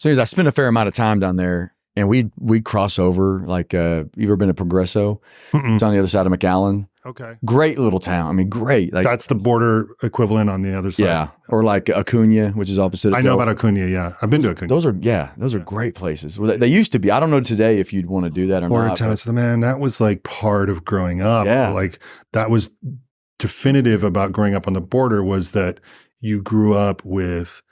So anyways, I spent a fair amount of time down there, and we cross over. Like, you ever been to Progresso? Mm-mm. It's on the other side of McAllen. Okay. Great little town. I mean, great. Like, That's the border equivalent on the other side. yeah. Or like Acuna, which is opposite of I know Del- about Acuna, yeah. I've been to Acuna. Those are great places. Well, they used to be. I don't know today if you'd want to do that or Border not. towns, man, that was like part of growing up. Yeah. Like that was definitive about growing up on the border was that you grew up with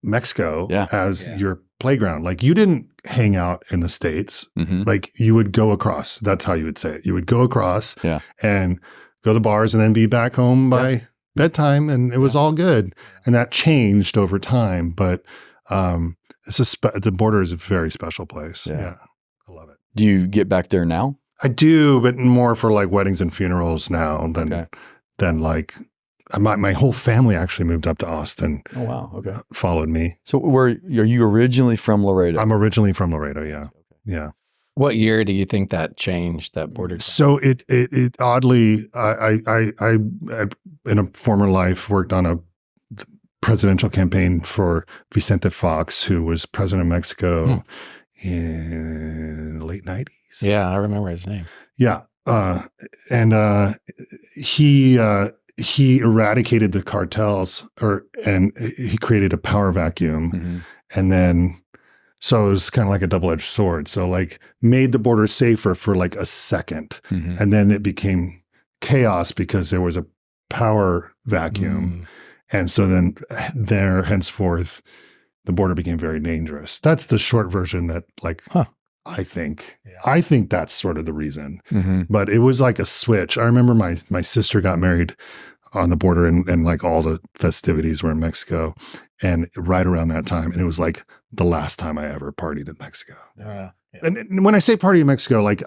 Mexico as your playground. Like you didn't hang out in the States. Mm-hmm. Like you would go across. That's how you would say it. You would go across and go to the bars and then be back home by bedtime, and it was all good. And that changed over time. But the border is a very special place. Yeah. I love it. Do you get back there now? I do, but more for like weddings and funerals now than like my whole family actually moved up to Austin. Oh, wow. Okay. Followed me. So are you originally from Laredo? I'm originally from Laredo. Yeah. Yeah. What year do you think that changed, that border? So it oddly, I in a former life worked on a presidential campaign for Vicente Fox, who was president of Mexico in the late 90s. Yeah, I remember his name. Yeah. And he eradicated the cartels and he created a power vacuum. Mm-hmm. And then, so it was kind of like a double-edged sword. So like made the border safer for like a second. Mm-hmm. And then it became chaos because there was a power vacuum. And so then henceforth, the border became very dangerous. That's the short version that like, I think that's sort of the reason. Mm-hmm. But it was like a switch. I remember my sister got married on the border and like all the festivities were in Mexico and right around that time. And it was like the last time I ever partied in Mexico. And when I say party in Mexico, like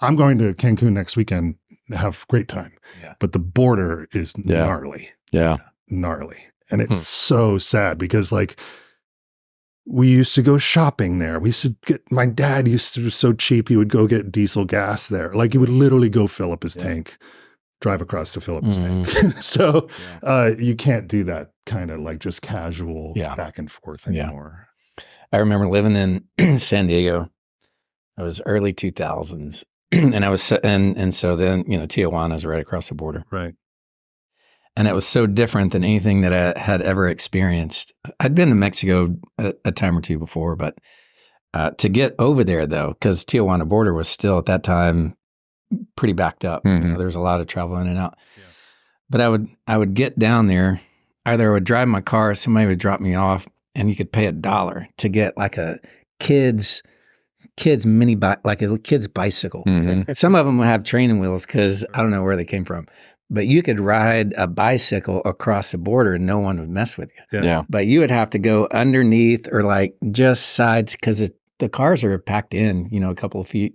I'm going to Cancun next weekend, have a great time. But the border is gnarly. Yeah. Gnarly. And it's so sad because like we used to go shopping there. My dad used to be so cheap, he would go get diesel gas there. Like he would literally go fill up his tank, drive across to fill up his tank. So you can't do that kind of like just casual back and forth anymore. I remember living in San Diego. It was early 2000s. And I was, and so then, Tijuana is right across the border. Right. And it was so different than anything that I had ever experienced. I'd been to Mexico a time or two before, but to get over there though, because Tijuana border was still at that time pretty backed up. Mm-hmm. There was a lot of travel in and out. Yeah. But I would get down there, either I would drive my car, or somebody would drop me off, and you could pay $1 to get like a kid's mini bike, like a kid's bicycle. Mm-hmm. Some of them would have training wheels because I don't know where they came from. But you could ride a bicycle across the border and no one would mess with you. Yeah. But you would have to go underneath or like just sides because the cars are packed in, a couple of feet.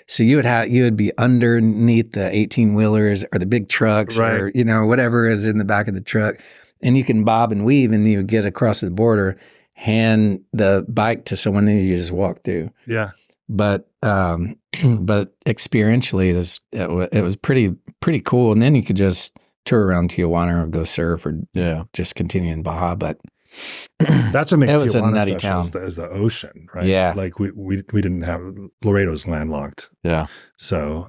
So you would be underneath the 18-wheelers or the big trucks or, whatever is in the back of the truck. And you can bob and weave and you would get across the border, hand the bike to someone, then you just walk through. Yeah. But experientially, it was pretty cool. And then you could just tour around Tijuana or go surf or just continue in Baja. But that's what makes Tijuana a nutty town. Is the ocean, right? Yeah. Like we didn't have Laredo's landlocked. Yeah. So,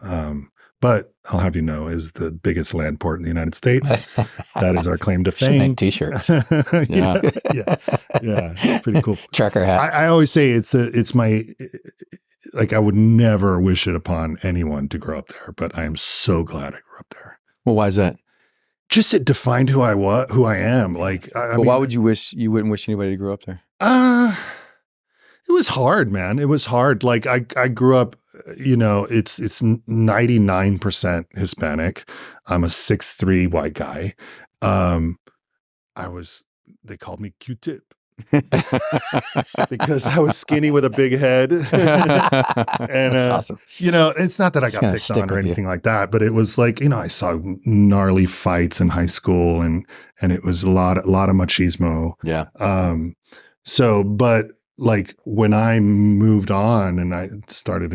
but I'll have you know, is the biggest land port in the United States. That is our claim to fame. Should make t-shirts. Yeah. It's pretty cool. Trucker hats. I always say it's my. Like I would never wish it upon anyone to grow up there, but I am so glad I grew up there. Well, why is that? Just it defined who I am. Like, why would you wouldn't wish anybody to grow up there? It was hard, man. It was hard. Like I grew up, it's 99% Hispanic. I'm a 6'3" white guy. They called me Q-tip. Because I was skinny with a big head. And that's awesome. It's not that I got picked on or anything like that, but it was like, I saw gnarly fights in high school and it was a lot of machismo. Yeah. But like when I moved on and I started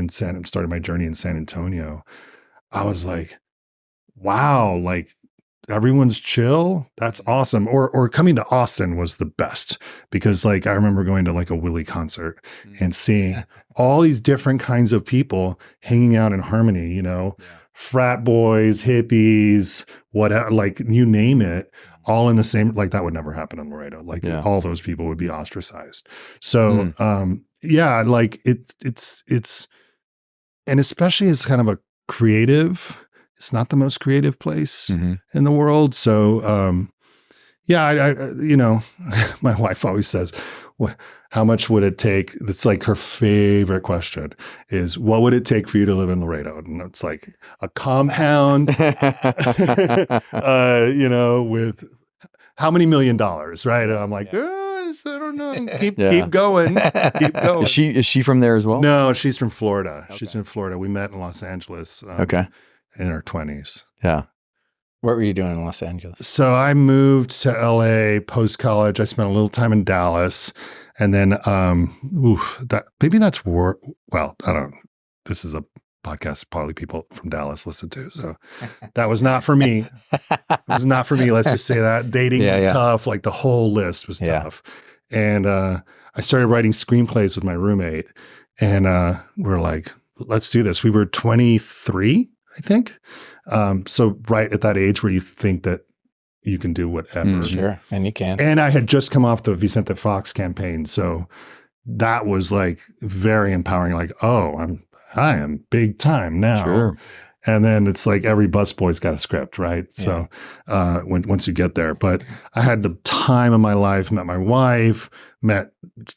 my journey in San Antonio, I was like, wow, like everyone's chill. That's awesome. Or coming to Austin was the best because like I remember going to like a Willie concert and seeing all these different kinds of people hanging out in harmony, you know, frat boys, hippies, what, like you name it, all in the same, like that would never happen in Laredo. Like all those people would be ostracized. So, yeah, like it's, and especially as kind of a creative, it's not the most creative place in the world. So, yeah, I you know, my wife always says, how much would it take? It's like her favorite question is, what would it take for you to live in Laredo? And it's like a compound, you know, with how many $1 million, right? And I'm like, I don't know. Keep going. Keep going. Is she from there as well? No, she's from Florida. Okay. She's from Florida. We met in Los Angeles. In our 20s. Yeah. What were you doing in Los Angeles? So I moved to LA post college. I spent a little time in Dallas, and then maybe that's well, I don't know. This is a podcast probably people from Dallas listen to. So that was not for me. It was not for me. Let's just say that. Dating was tough. Like the whole list was tough. And I started writing screenplays with my roommate, and we're like, let's do this. We were 23, I think. So right at that age where you think that you can do whatever. Sure. And you can. And I had just come off the Vicente Fox campaign. So that was like very empowering. Like, oh, I am big time now. Sure. And then it's like every busboy's got a script, right? Yeah. So once you get there, but I had the time of my life, met my wife, met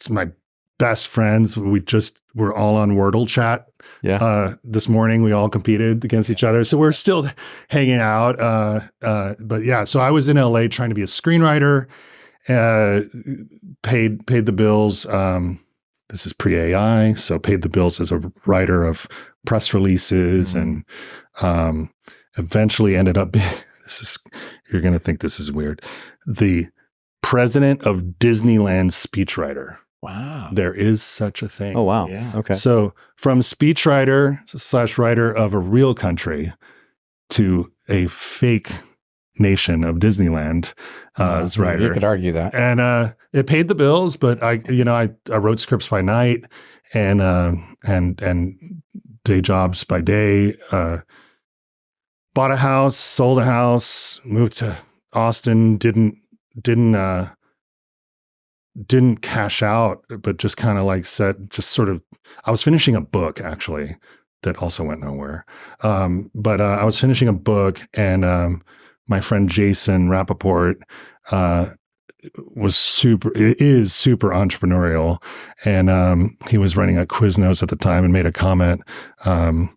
my best friends. We just were all on Wordle chat. Yeah. This morning we all competed against each other. So we're still hanging out. But yeah, so I was in LA trying to be a screenwriter, paid the bills. This is pre-AI, so paid the bills as a writer of press releases and eventually ended up being, you're going to think this is weird, the president of Disneyland's speechwriter. Wow. There is such a thing. Oh, wow. Yeah. Okay. So from speechwriter / writer of a real country to a fake nation of Disneyland as writer. You could argue that. And it paid the bills, but I wrote scripts by night and day jobs by day. Bought a house, sold a house, moved to Austin, didn't cash out, but just kind of like I was finishing a book actually that also went nowhere. But I was finishing a book and my friend Jason Rappaport is super entrepreneurial. And he was running a Quiznos at the time and made a comment. I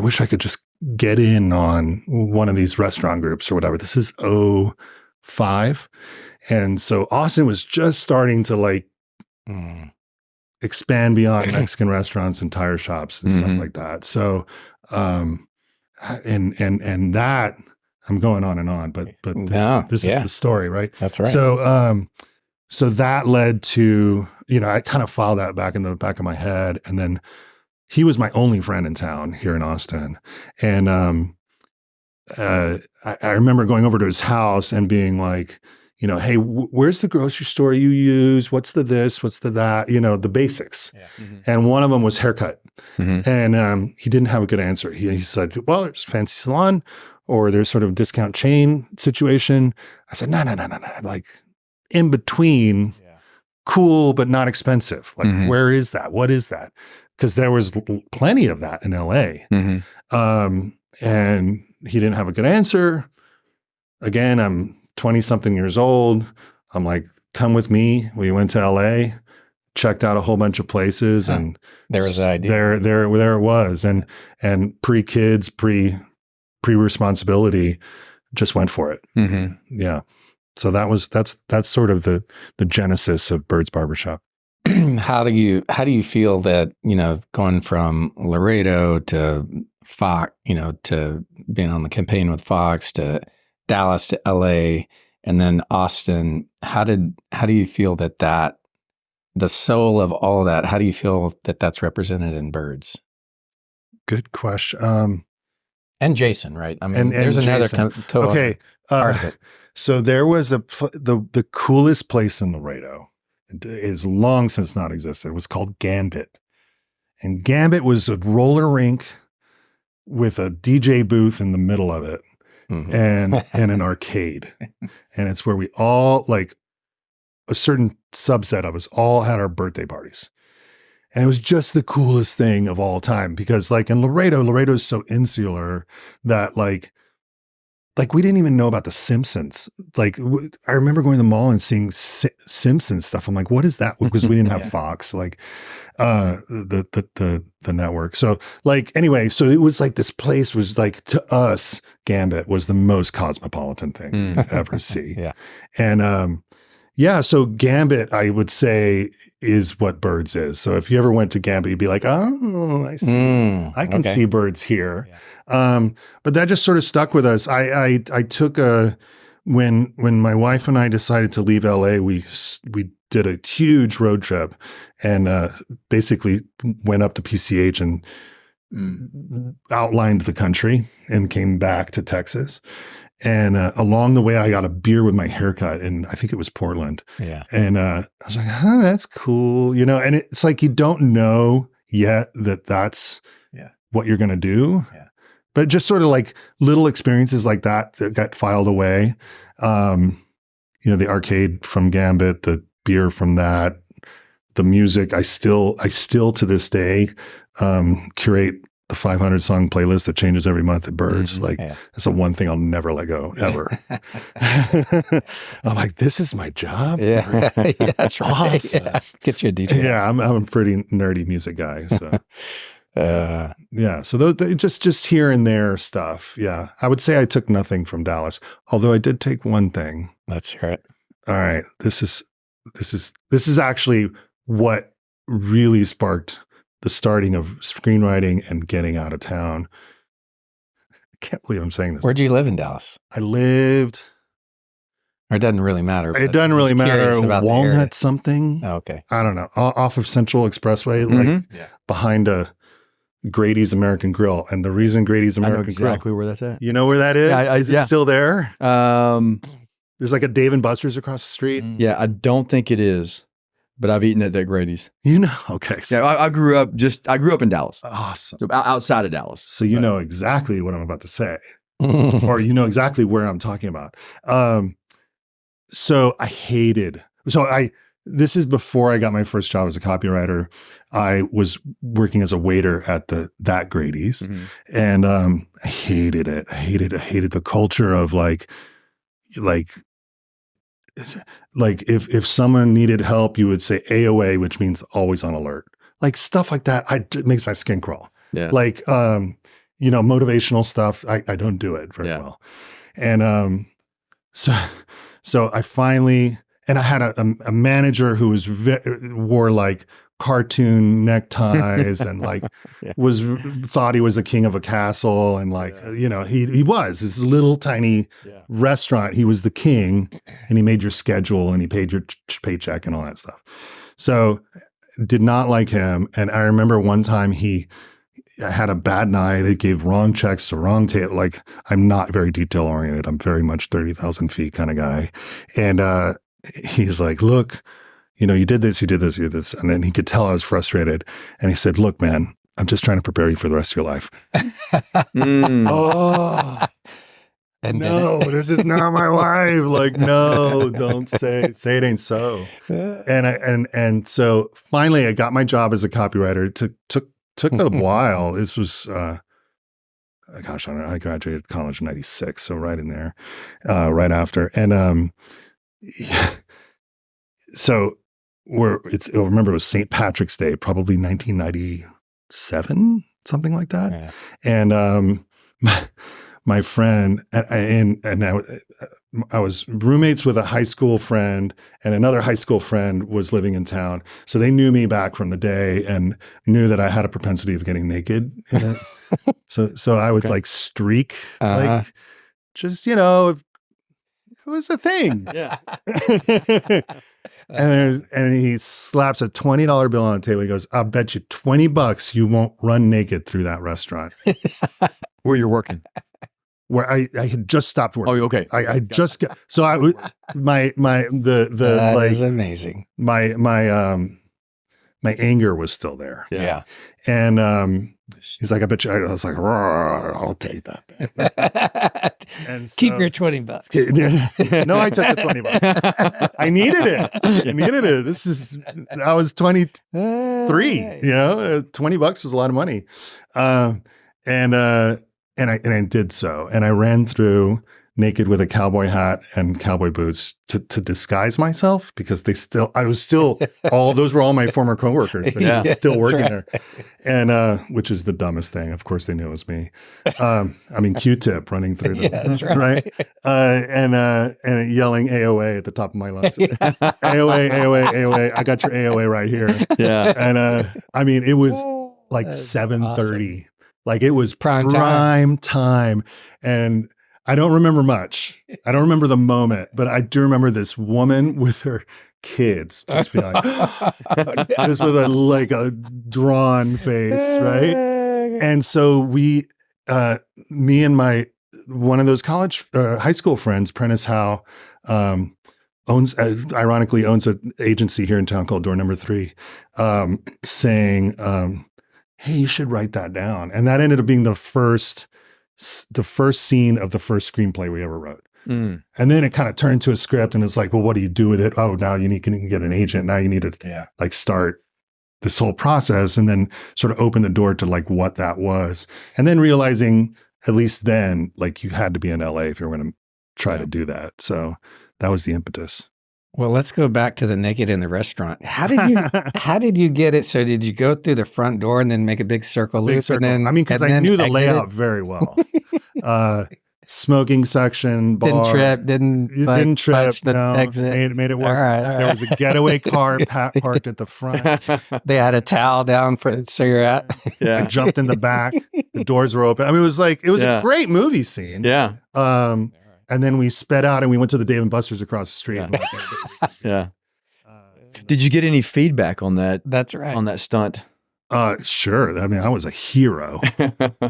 wish I could just get in on one of these restaurant groups or whatever. This is 2005. And so Austin was just starting to expand beyond Mexican restaurants and tire shops and stuff like that. So, and that I'm going on and on, but this is the story, right? That's right. So, so that led to, I kind of filed that back in the back of my head. And then he was my only friend in town here in Austin. And, I remember going over to his house and being like, hey, where's the grocery store you use? What's the this? What's the that? The basics. Yeah. Mm-hmm. And one of them was haircut. Mm-hmm. And he didn't have a good answer. He said, well, there's fancy salon or there's sort of discount chain situation. I said, no. Like in between, cool, but not expensive. Like, where is that? What is that? Because there was plenty of that in LA. Mm-hmm. And he didn't have a good answer. Again, I'm 20-something years old. I'm like, come with me. We went to LA, checked out a whole bunch of places, and there was an idea. There it was. And pre-kids, pre-responsibility, just went for it. Mm-hmm. Yeah. So that's sort of the genesis of Birds Barbershop. How do you feel that, going from Laredo to Fox, to being on the campaign with Fox to Dallas to LA and then Austin, how do you feel that the soul of all of that, how do you feel that that's represented in Birds? Good question. And Jason, right? I mean, And there's another Jason. kind of total Okay. part of it. So there was the coolest place in Laredo, it is long since not existed. It was called Gambit. And Gambit was a roller rink with a DJ booth in the middle of it and an arcade. And it's where we all, like a certain subset of us, all had our birthday parties. And it was just the coolest thing of all time because like in Laredo is so insular that like we didn't even know about the Simpsons. Like I remember going to the mall and seeing Simpsons stuff. I'm like, what is that? Because we didn't have Fox, like the network. So like anyway, so it was like this place was like to us, Gambit was the most cosmopolitan thing you'd ever see. And so Gambit, I would say, is what Birds is. So if you ever went to Gambit, you'd be like, oh, I see. I can see Birds here. But that just sort of stuck with us. I took when my wife and I decided to leave LA, we did a huge road trip and basically went up to PCH and outlined the country and came back to Texas. And along the way, I got a beer with my haircut, and I think it was Portland. And I was like, "Huh, that's cool," you know. And it's like you don't know yet that that's what you're going to do, but just sort of like little experiences like that got filed away. You know, the arcade from Gambit, the beer from that, the music. I still to this day curate the 500 song playlist that changes every month at Birds. That's the one thing I'll never let go ever. I'm like, this is my job. That's right. Awesome. Get you a DJ. I'm a pretty nerdy music guy. So so just here and there stuff. I would say I took nothing from Dallas, although I did take one thing. Let's hear it. All right. This is actually what really sparked the starting of screenwriting and getting out of town. I can't believe I'm saying this. Where'd you live in Dallas? I lived. Or it doesn't really matter. It doesn't really matter. Walnut something. Oh, okay. I don't know. Off of Central Expressway, like behind a Grady's American Grill. And the reason Grady's American Grill. Exactly where that's at. You know where that is? Is it still there? There's like a Dave and Buster's across the street. Yeah, I don't think it is. But I've eaten at Grady's. You know, okay. So I grew up in Dallas. Awesome. So outside of Dallas. So you know exactly what I'm about to say. Or you know exactly where I'm talking about. So I hated. This is before I got my first job as a copywriter. I was working as a waiter at that Grady's. And I hated it. I hated the culture of like if someone needed help, you would say AOA, which means always on alert. Like stuff like that, it makes my skin crawl. Like, you know, motivational stuff, I don't do it very well. And so I finally, and I had a manager who wore like cartoon neckties and like thought he was the king of a castle. And like, you know, he was this little tiny restaurant. He was the king and he made your schedule and he paid your paycheck and all that stuff. So did not like him. And I remember one time I had a bad night. He gave wrong checks to wrong table. Like I'm not very detail oriented. I'm very much 30,000 feet kind of guy. And he's like, look, you know, you did this. And then he could tell I was frustrated. And he said, look, man, I'm just trying to prepare you for the rest of your life. Oh, no, this is not my life. Like, no, don't say it ain't so. And so finally I got my job as a copywriter. It took a while. This was, gosh, I graduated college in 96. So right in there, right after. And, so I remember it was St. Patrick's Day, probably 1997, something like that. And my friend and I was roommates with a high school friend, and another high school friend was living in town. So they knew me back from the day and knew that I had a propensity of getting naked. So I would like streak, like just, you know, it was a thing. And he slaps a $20 bill on the table. He goes, I'll bet you $20 you won't run naked through that restaurant. Where you're working? where I had just stopped working. Oh, okay. I just got, so I was That like is amazing. my anger was still there. Yeah. And he's like, I bet you, I was like, I'll take that. And Keep so- your $20. No, I took the $20. I needed it. I needed it. I was 23, you know, $20 was a lot of money. And I did so. And I ran through naked with a cowboy hat and cowboy boots to disguise myself because I was still all those were all my former coworkers. They were still working there. And which is the dumbest thing. Of course they knew it was me. I mean Q-tip running through the That's right. and yelling AOA at the top of my lungs. AOA, I got your AOA right here. Yeah. And I mean it was like That's 7:30. awesome. Like it was Prime time. And I don't remember much. I don't remember the moment, but I do remember this woman with her kids just being like, just with a drawn face, right? And so me and one of those high school friends, Prentice Howe, ironically owns an agency here in town called Door Number 3, saying, hey, you should write that down. And that ended up being the first scene of the first screenplay we ever wrote. And then it kind of turned to a script and it's like, well, what do you do with it? Oh, now you can get an agent. Now you need to like start this whole process and then sort of open the door to like what that was. And then realizing at least then, like you had to be in LA if you were going to try to do that. So that was the impetus. Well, let's go back to the naked in the restaurant. How did you get it? So did you go through the front door and then make a big circle loop? Big And then, I mean, because I knew the layout very well. Smoking section, bar. Didn't trip, Didn't trip. punch the No, exit. made it work. All right. There was a getaway car parked at the front. They had a towel down so you're at. I jumped in the back. The doors were open. I mean, it was a great movie scene. Yeah. And then we sped out and we went to the Dave & Buster's across the street. Yeah. Did you get any feedback on that? That's right. On that stunt? Sure. I mean, I was a hero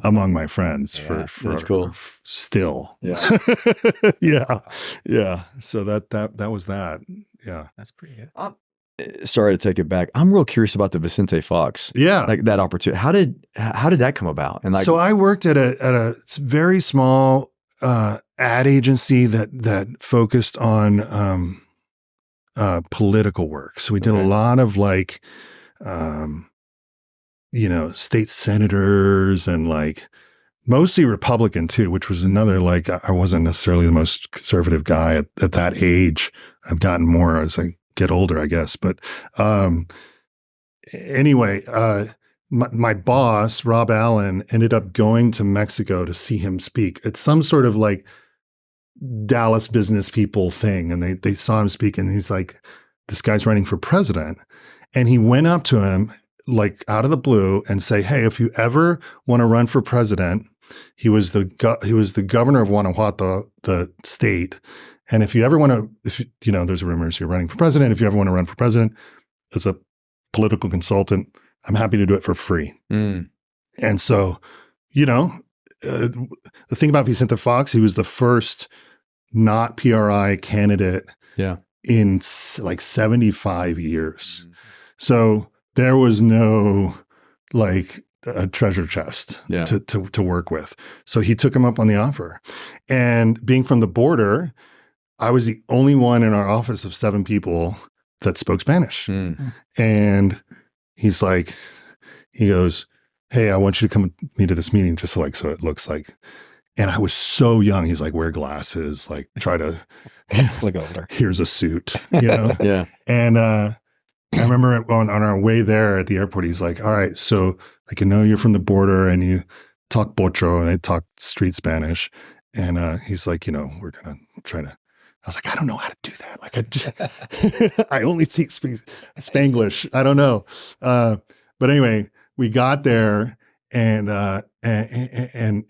among my friends for that's cool. Still. Yeah. Yeah. So that was that. Yeah. That's pretty good. Sorry to take it back. I'm real curious about the Vicente Fox. Yeah. Like that opportunity. How did that come about? And so I worked at a very small ad agency that focused on political work. So we did a lot of like state senators and like mostly Republican too, which was another, like, I wasn't necessarily the most conservative guy at that age. I've gotten more as I get older, I guess. But anyway, my boss, Rob Allen, ended up going to Mexico to see him speak. It's some sort of like Dallas business people thing. And they saw him speak and he's like, this guy's running for president. And he went up to him like out of the blue and say, hey, if you ever want to run for president, he was the governor of Guanajuato, the state. And if you ever want to, there's rumors you're running for president. If you ever want to run for president as a political consultant, I'm happy to do it for free. And so, the thing about Vicente Fox, he was the first not PRI candidate in like 75 years. So there was no like a treasure chest to work with. So he took him up on the offer. And being from the border, I was the only one in our office of 7 people that spoke Spanish. And he's like, he goes, hey, I want you to come with me to this meeting just so it looks like. And I was so young. He's like, wear glasses, like try to look older. Here's a suit, Yeah. And I remember on our way there at the airport, he's like, all right, so like, you're from the border and you talk pocho and I talk street Spanish. And he's like, we're going to try to, I was like, I don't know how to do that. Like I only speak Spanglish. I don't know. But anyway, we got there and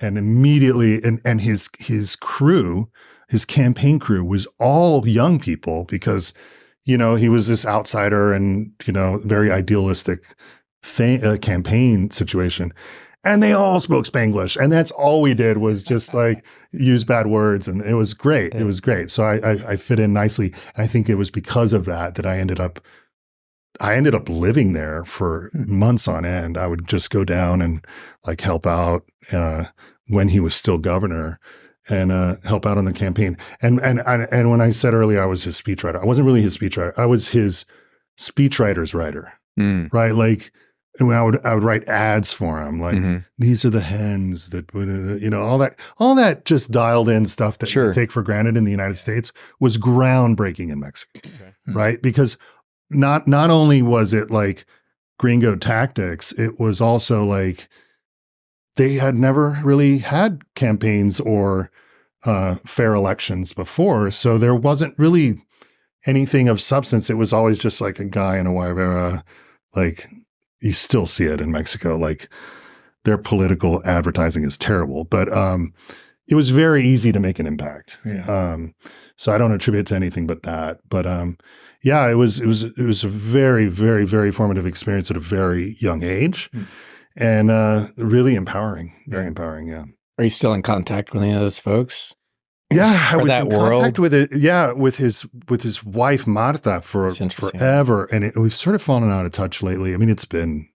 immediately, and his crew, his campaign crew was all young people because, he was this outsider and, very idealistic campaign situation. And they all spoke Spanglish. And that's all we did was just like use bad words. And it was great. It was great. So I fit in nicely. And I think it was because of that I ended up living there for months on end. I would just go down and like help out when he was still governor and help out on the campaign. And when I said earlier I was his speechwriter, I wasn't really his speechwriter. I was his speechwriter's writer, right? Like, and I would write ads for him, like these are the hens that would, all that just dialed in stuff that we take for granted in the United States was groundbreaking in Mexico, right? Because not only was it like gringo tactics, it was also like they had never really had campaigns or fair elections before. So there wasn't really anything of substance. It was always just like a guy in a Guayabera. Like, you still see it in Mexico. Like, their political advertising is terrible, but it was very easy to make an impact. So I don't attribute it to anything but that. But yeah, it was a very, very, very formative experience at a very young age, and really empowering. Very empowering. Yeah. Are you still in contact with any of those folks? Yeah, I was that in contact with it. Yeah, with his wife Marta for forever, and we've sort of fallen out of touch lately. I mean, it's been,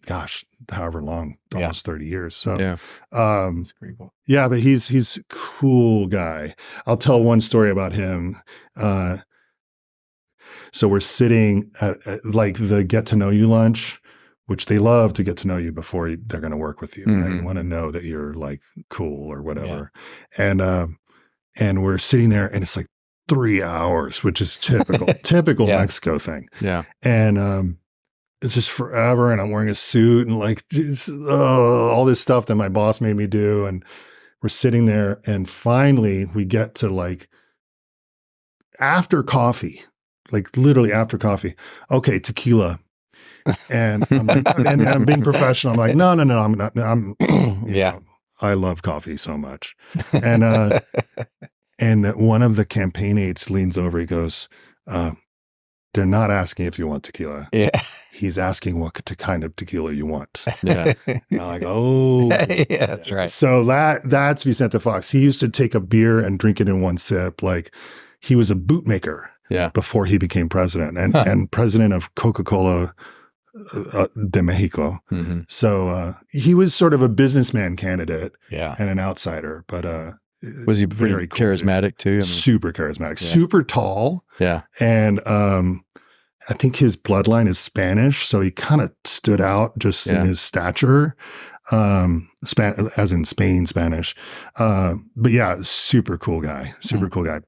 gosh, however long, almost 30 years. So that's pretty cool. Yeah, but he's a cool guy. I'll tell one story about him. So we're sitting at like the get to know you lunch, which they love to get to know you before they're going to work with you. Right? You want to know that you're like cool or whatever. And we're sitting there and it's like 3 hours, which is typical Mexico thing. Yeah. And it's just forever. And I'm wearing a suit and like all this stuff that my boss made me do. And we're sitting there and finally we get to like after coffee, like literally after coffee. Okay, tequila. And I'm like, and I'm being professional. I'm like, no, I'm not. I love coffee so much. And and one of the campaign aides leans over. He goes, "They're not asking if you want tequila. Yeah, he's asking what kind of tequila you want." Yeah, and I'm like, oh, yeah, that's right. So that's Vicente Fox. He used to take a beer and drink it in one sip. Like, he was a bootmaker. Yeah, before he became president and president of Coca-Cola de Mexico. So he was sort of a businessman candidate and an outsider, but was he pretty charismatic too? I mean, super charismatic, super tall. Yeah. And I think his bloodline is Spanish, so he kind of stood out just in his stature, as in Spain Spanish. But yeah, super cool guy.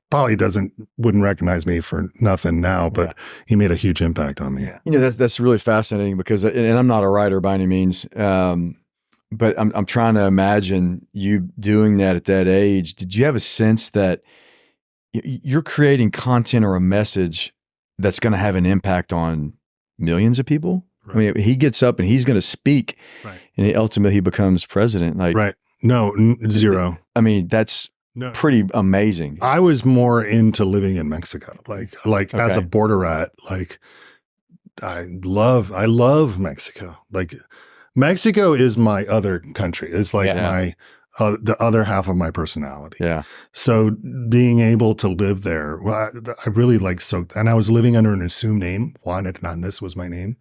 Probably wouldn't recognize me for nothing now, but he made a huge impact on me. You know, that's really fascinating because, and I'm not a writer by any means, but I'm trying to imagine you doing that at that age. Did you have a sense that you're creating content or a message that's going to have an impact on millions of people? Right. I mean, he gets up and he's going to speak, and ultimately he becomes president. Like, no, zero. I mean, that's pretty amazing. I was more into living in Mexico, like as a border rat. Like, I love Mexico. Like, Mexico is my other country. It's like my the other half of my personality. Yeah. So being able to live there, well, I really like and I was living under an assumed name. Juan Hernandez was my name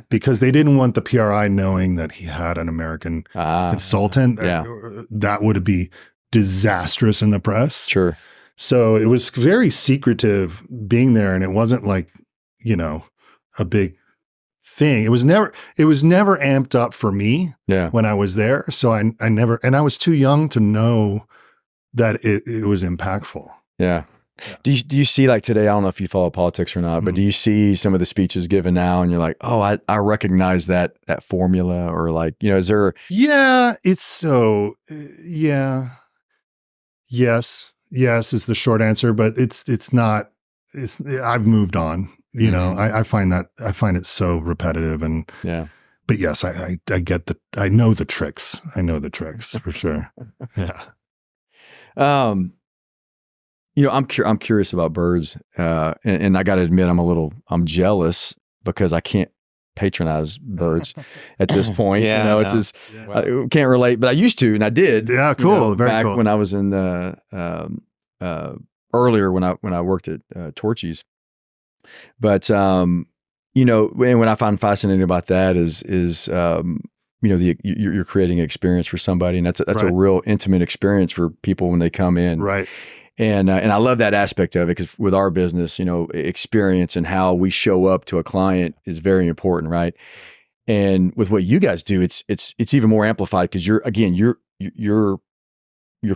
because they didn't want the PRI knowing that he had an American consultant. That would be disastrous in the press. Sure. So it was very secretive being there, and it wasn't like, a big thing. It was never amped up for me when I was there. So I never, and I was too young to know that it was impactful. Yeah. Do you see, like today, I don't know if you follow politics or not, but do you see some of the speeches given now and you're like, oh, I recognize that formula, or like, is there? Yeah, it's so, Yes is the short answer, but it's not, I've moved on. I find it so repetitive, and but yes, I get I know the tricks. I know the tricks for sure. Yeah. I'm curious about birds, and I got to admit, I'm jealous because I can't patronize Birds at this point. Yeah, you know, I it's know. just, I can't relate, but I used to, and I did. Yeah, cool. Very back cool. when I was in the, earlier when I worked at Torchy's. But, when I find fascinating about that is you're creating an experience for somebody, and that's a real intimate experience for people when they come in. Right. And I love that aspect of it, because with our business, experience and how we show up to a client is very important, right? And with what you guys do, it's even more amplified, because you're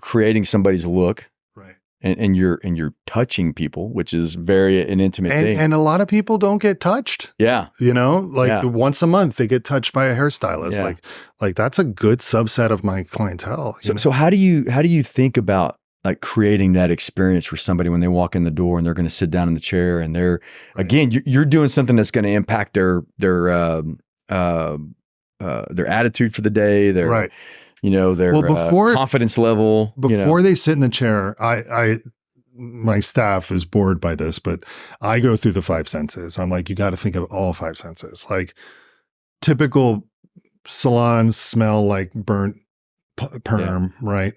creating somebody's look, Right. and you're touching people, which is an intimate thing. And a lot of people don't get touched. Yeah. Once a month they get touched by a hairstylist. Yeah. Like that's a good subset of my clientele. So how do you think about like creating that experience for somebody when they walk in the door and they're going to sit down in the chair, and they're again, you're doing something that's going to impact their attitude for the day, their confidence level. Before they sit in the chair, my staff is bored by this, but I go through the 5 senses. I'm like, you got to think of all 5 senses. Like typical salons smell like burnt perm, right?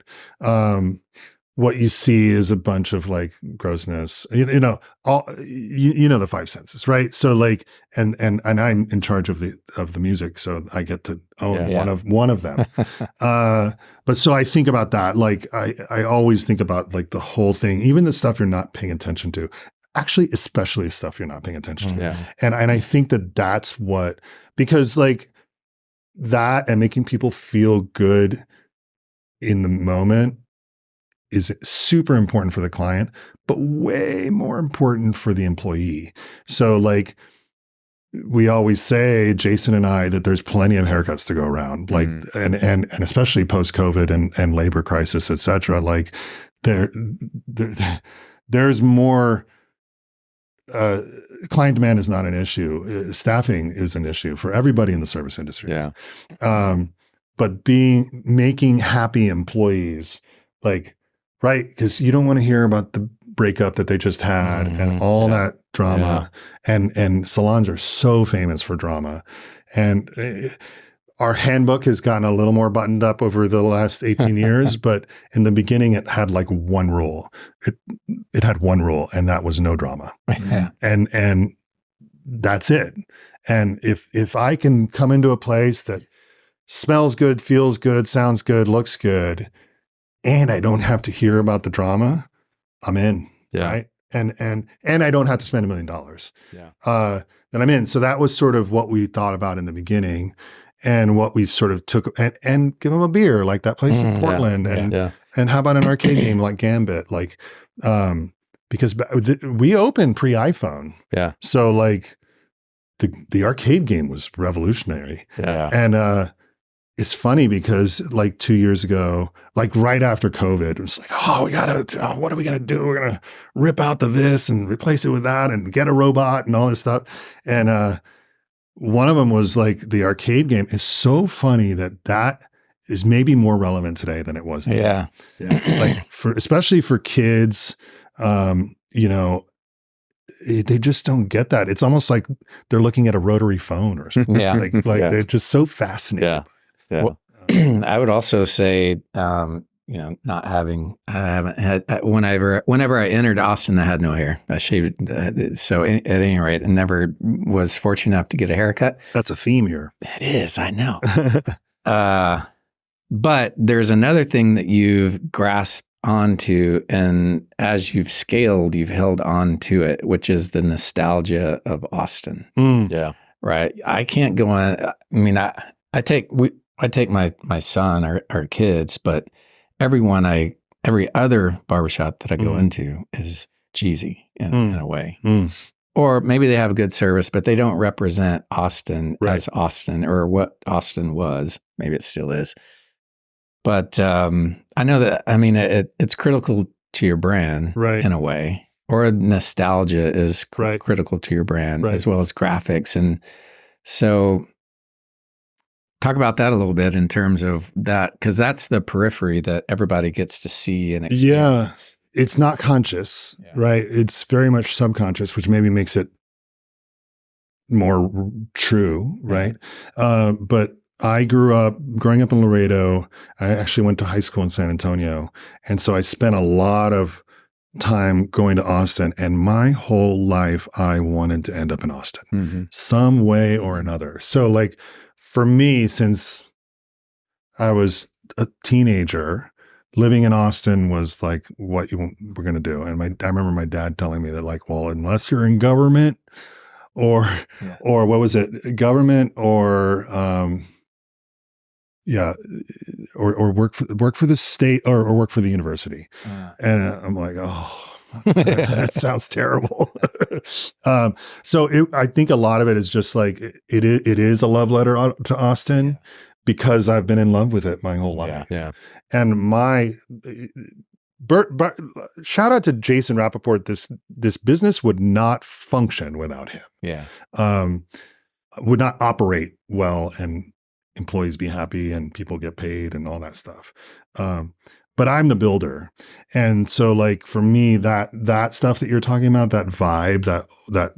What you see is a bunch of like grossness, the 5 senses, right? So like, and I'm in charge of the music, so I get to own one of them. But so I think about that. Like I always think about like the whole thing, even the stuff you're not paying attention to, actually, especially stuff you're not paying attention to. Yeah. And I think that's because like that and making people feel good in the moment is super important for the client, but way more important for the employee. So like we always say, Jason and I, that there's plenty of haircuts to go around, like, and especially post-COVID and labor crisis, et cetera, like there's more, client demand is not an issue. Staffing is an issue for everybody in the service industry. Yeah. But making happy employees, like, right, because you don't want to hear about the breakup that they just had and all that drama. Yeah. And salons are so famous for drama. And our handbook has gotten a little more buttoned up over the last 18 years, but in the beginning it had like one rule. It had one rule, and that was no drama. Yeah. And that's it. And if I can come into a place that smells good, feels good, sounds good, looks good, and I don't have to hear about the drama, I'm in. Yeah. Right. And I don't have to spend $1 million. Yeah. Then I'm in. So that was sort of what we thought about in the beginning, and what we sort of took and give them a beer, like that place in Portland. And how about an arcade game like Gambit? Like, because we opened pre-iPhone. Yeah. So like the arcade game was revolutionary. Yeah. And, it's funny because like 2 years ago, like right after COVID, it was like, what are we going to do? We're going to rip out this and replace it with that and get a robot and all this stuff. And one of them was like the arcade game. Is so funny that is maybe more relevant today than it was then. Yeah. Like especially for kids, they just don't get that. It's almost like they're looking at a rotary phone or something. Yeah. Like they're just so fascinated. Yeah. Yeah. Well, I would also say, I haven't had, whenever I entered Austin, I had no hair. I shaved. So at any rate, I never was fortunate enough to get a haircut. That's a theme here. It is, I know. But there's another thing that you've grasped onto, and as you've scaled, you've held on to it, which is the nostalgia of Austin. Yeah. Right. I can't go on. I mean, I take my son, our kids, but every other barbershop that I go into is cheesy in a way. Or maybe they have good service, but they don't represent Austin as Austin, or what Austin was. Maybe it still is. But I know that, I mean, it's critical to your brand in a way, or nostalgia is critical to your brand as well as graphics. And so talk about that a little bit in terms of that, because that's the periphery that everybody gets to see and experience. Yeah, it's not conscious, right? It's very much subconscious, which maybe makes it more true, right? But I growing up in Laredo, I actually went to high school in San Antonio. And so I spent a lot of time going to Austin, and my whole life I wanted to end up in Austin some way or another. So like for me, since I was a teenager, living in Austin was like what you were going to do. And I remember my dad telling me that like, well, unless you're in government or what was it? Government or, or work for the state or work for the university. And I'm like, oh, that sounds terrible. So I think a lot of it is just like, it is a love letter to Austin because I've been in love with it my whole life. Yeah. And shout out to Jason Rappaport. This business would not function without him. Yeah. Would not operate well and employees be happy and people get paid and all that stuff. But I'm the builder. And so like for me, that stuff that you're talking about, that vibe, that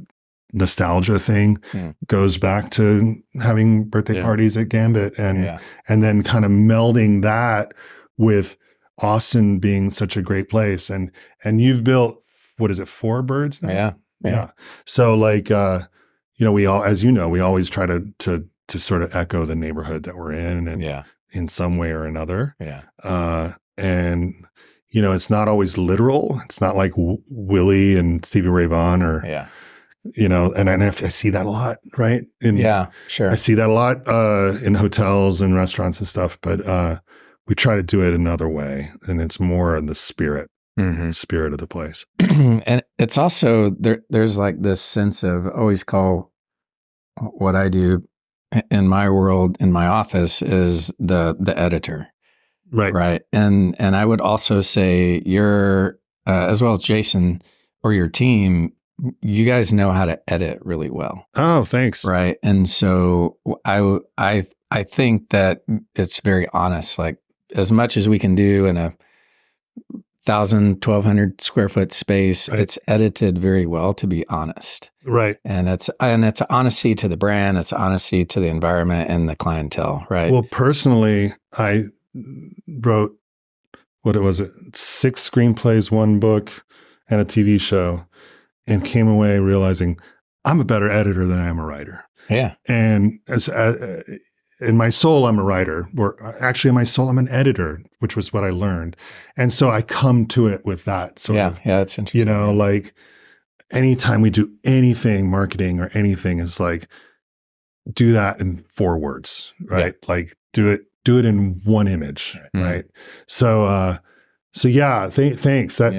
nostalgia thing goes back to having birthday parties at Gambit and then kind of melding that with Austin being such a great place. And you've built, what is it, 4 birds now? Yeah. So like, we all, as you know, we always try to sort of echo the neighborhood that we're in and in some way or another. And, it's not always literal. It's not like Willie and Stevie Ray Vaughan or, and I see that a lot, right? I see that a lot in hotels and restaurants and stuff, but we try to do it another way. And it's more in the spirit of the place. And it's also, there's like this sense of, always call what I do in my world, in my office, is the editor. Right. And I would also say you're, as well as Jason or your team, you guys know how to edit really well. Oh, thanks. Right. And so I think that it's very honest, like as much as we can do in a 1,200 square foot space, it's edited very well, to be honest. Right. And it's honesty to the brand, it's honesty to the environment and the clientele. Right. Well, personally, I wrote, 6 screenplays, 1 book, and a TV show, and came away realizing I'm a better editor than I am a writer. Yeah. And as in my soul, I'm a writer. Or actually, in my soul, I'm an editor, which was what I learned. And so I come to it with that sort of. Yeah, that's interesting. Like anytime we do anything, marketing or anything, is like, do that in 4 words, right? Yeah. Like do it in 1 image, right? So yeah, thanks. That's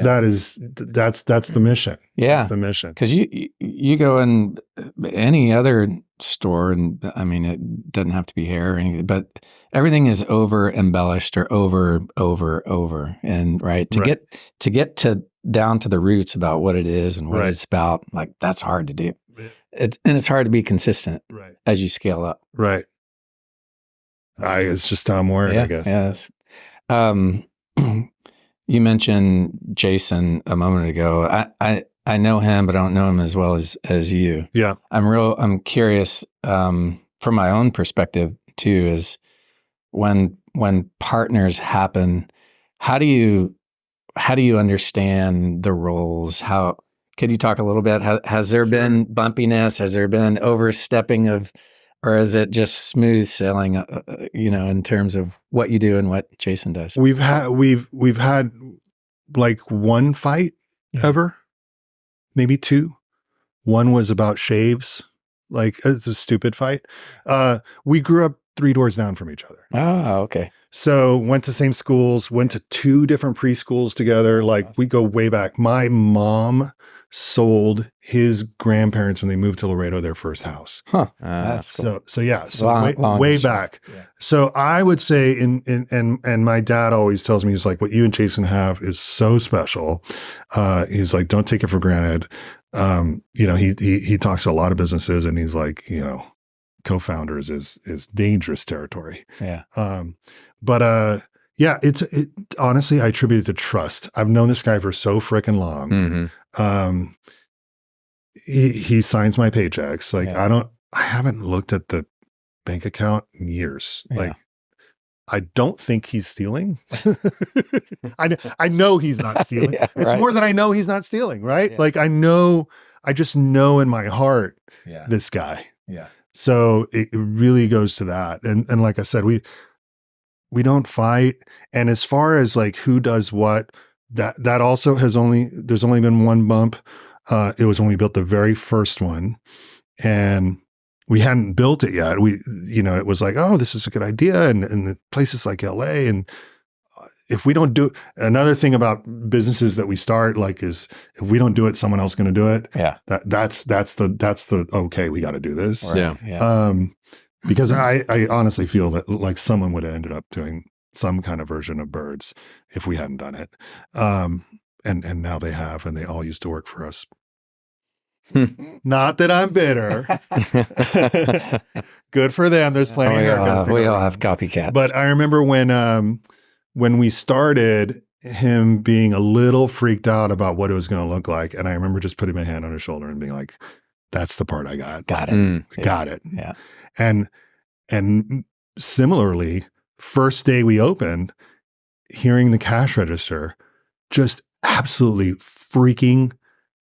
the mission. Yeah, that's the mission. Because you go in any other store, and I mean, it doesn't have to be hair or anything, but everything is over embellished or over, and to get down to the roots about what it is and what it's about. Like that's hard to do. It's hard to be consistent as you scale up. Right. It's just how I'm wired, I guess. Yes. You mentioned Jason a moment ago. I know him, but I don't know him as well as you. Yeah. I'm curious, from my own perspective too, is when partners happen, how do you understand the roles? Could you talk a little bit? Has there been bumpiness? Has there been overstepping or is it just smooth sailing, in terms of what you do and what Jason does? We've had like 1 fight ever, maybe 2. 1 was about shaves. Like it's a stupid fight. We grew up 3 doors down from each other. Oh, okay. So went to same schools, went to 2 different preschools together. Like we go way back. My mom sold his grandparents when they moved to Laredo their first house. Huh. That's cool. So way back. Yeah. So I would say and my dad always tells me, he's like, what you and Jason have is so special. He's like, don't take it for granted. He talks to a lot of businesses and he's like, co-founders is dangerous territory. Yeah. Honestly, I attribute it to trust. I've known this guy for so freaking long. he signs my paychecks. Like Yeah. I haven't looked at the bank account in years. Yeah. Like I don't think he's stealing. I know he's not stealing. Yeah, It's right. more than I know he's not stealing, right? Yeah. Like I just know in my heart this guy. Yeah. So it really goes to that. And like I said, we don't fight. And as far as like who does what, that also there's only been one bump. It was when we built the very first one, and we hadn't built it yet. It was like, oh, this is a good idea. And the places like LA. And if we don't do another thing about businesses that we start, like, is if we don't do it, someone else is going to do it. Yeah. That's the, okay, we got to do this. Right. Yeah. Yeah. Because I honestly feel that like someone would have ended up doing some kind of version of Birds if we hadn't done it. And now they have, and they all used to work for us. Not that I'm bitter. Good for them. There's plenty of haircuts. We all have copycats. But I remember when we started, him being a little freaked out about what it was going to look like. And I remember just putting my hand on his shoulder and being like, that's the part I got. Got it. Got it. Yeah. And similarly, first day we opened, hearing the cash register, just absolutely freaking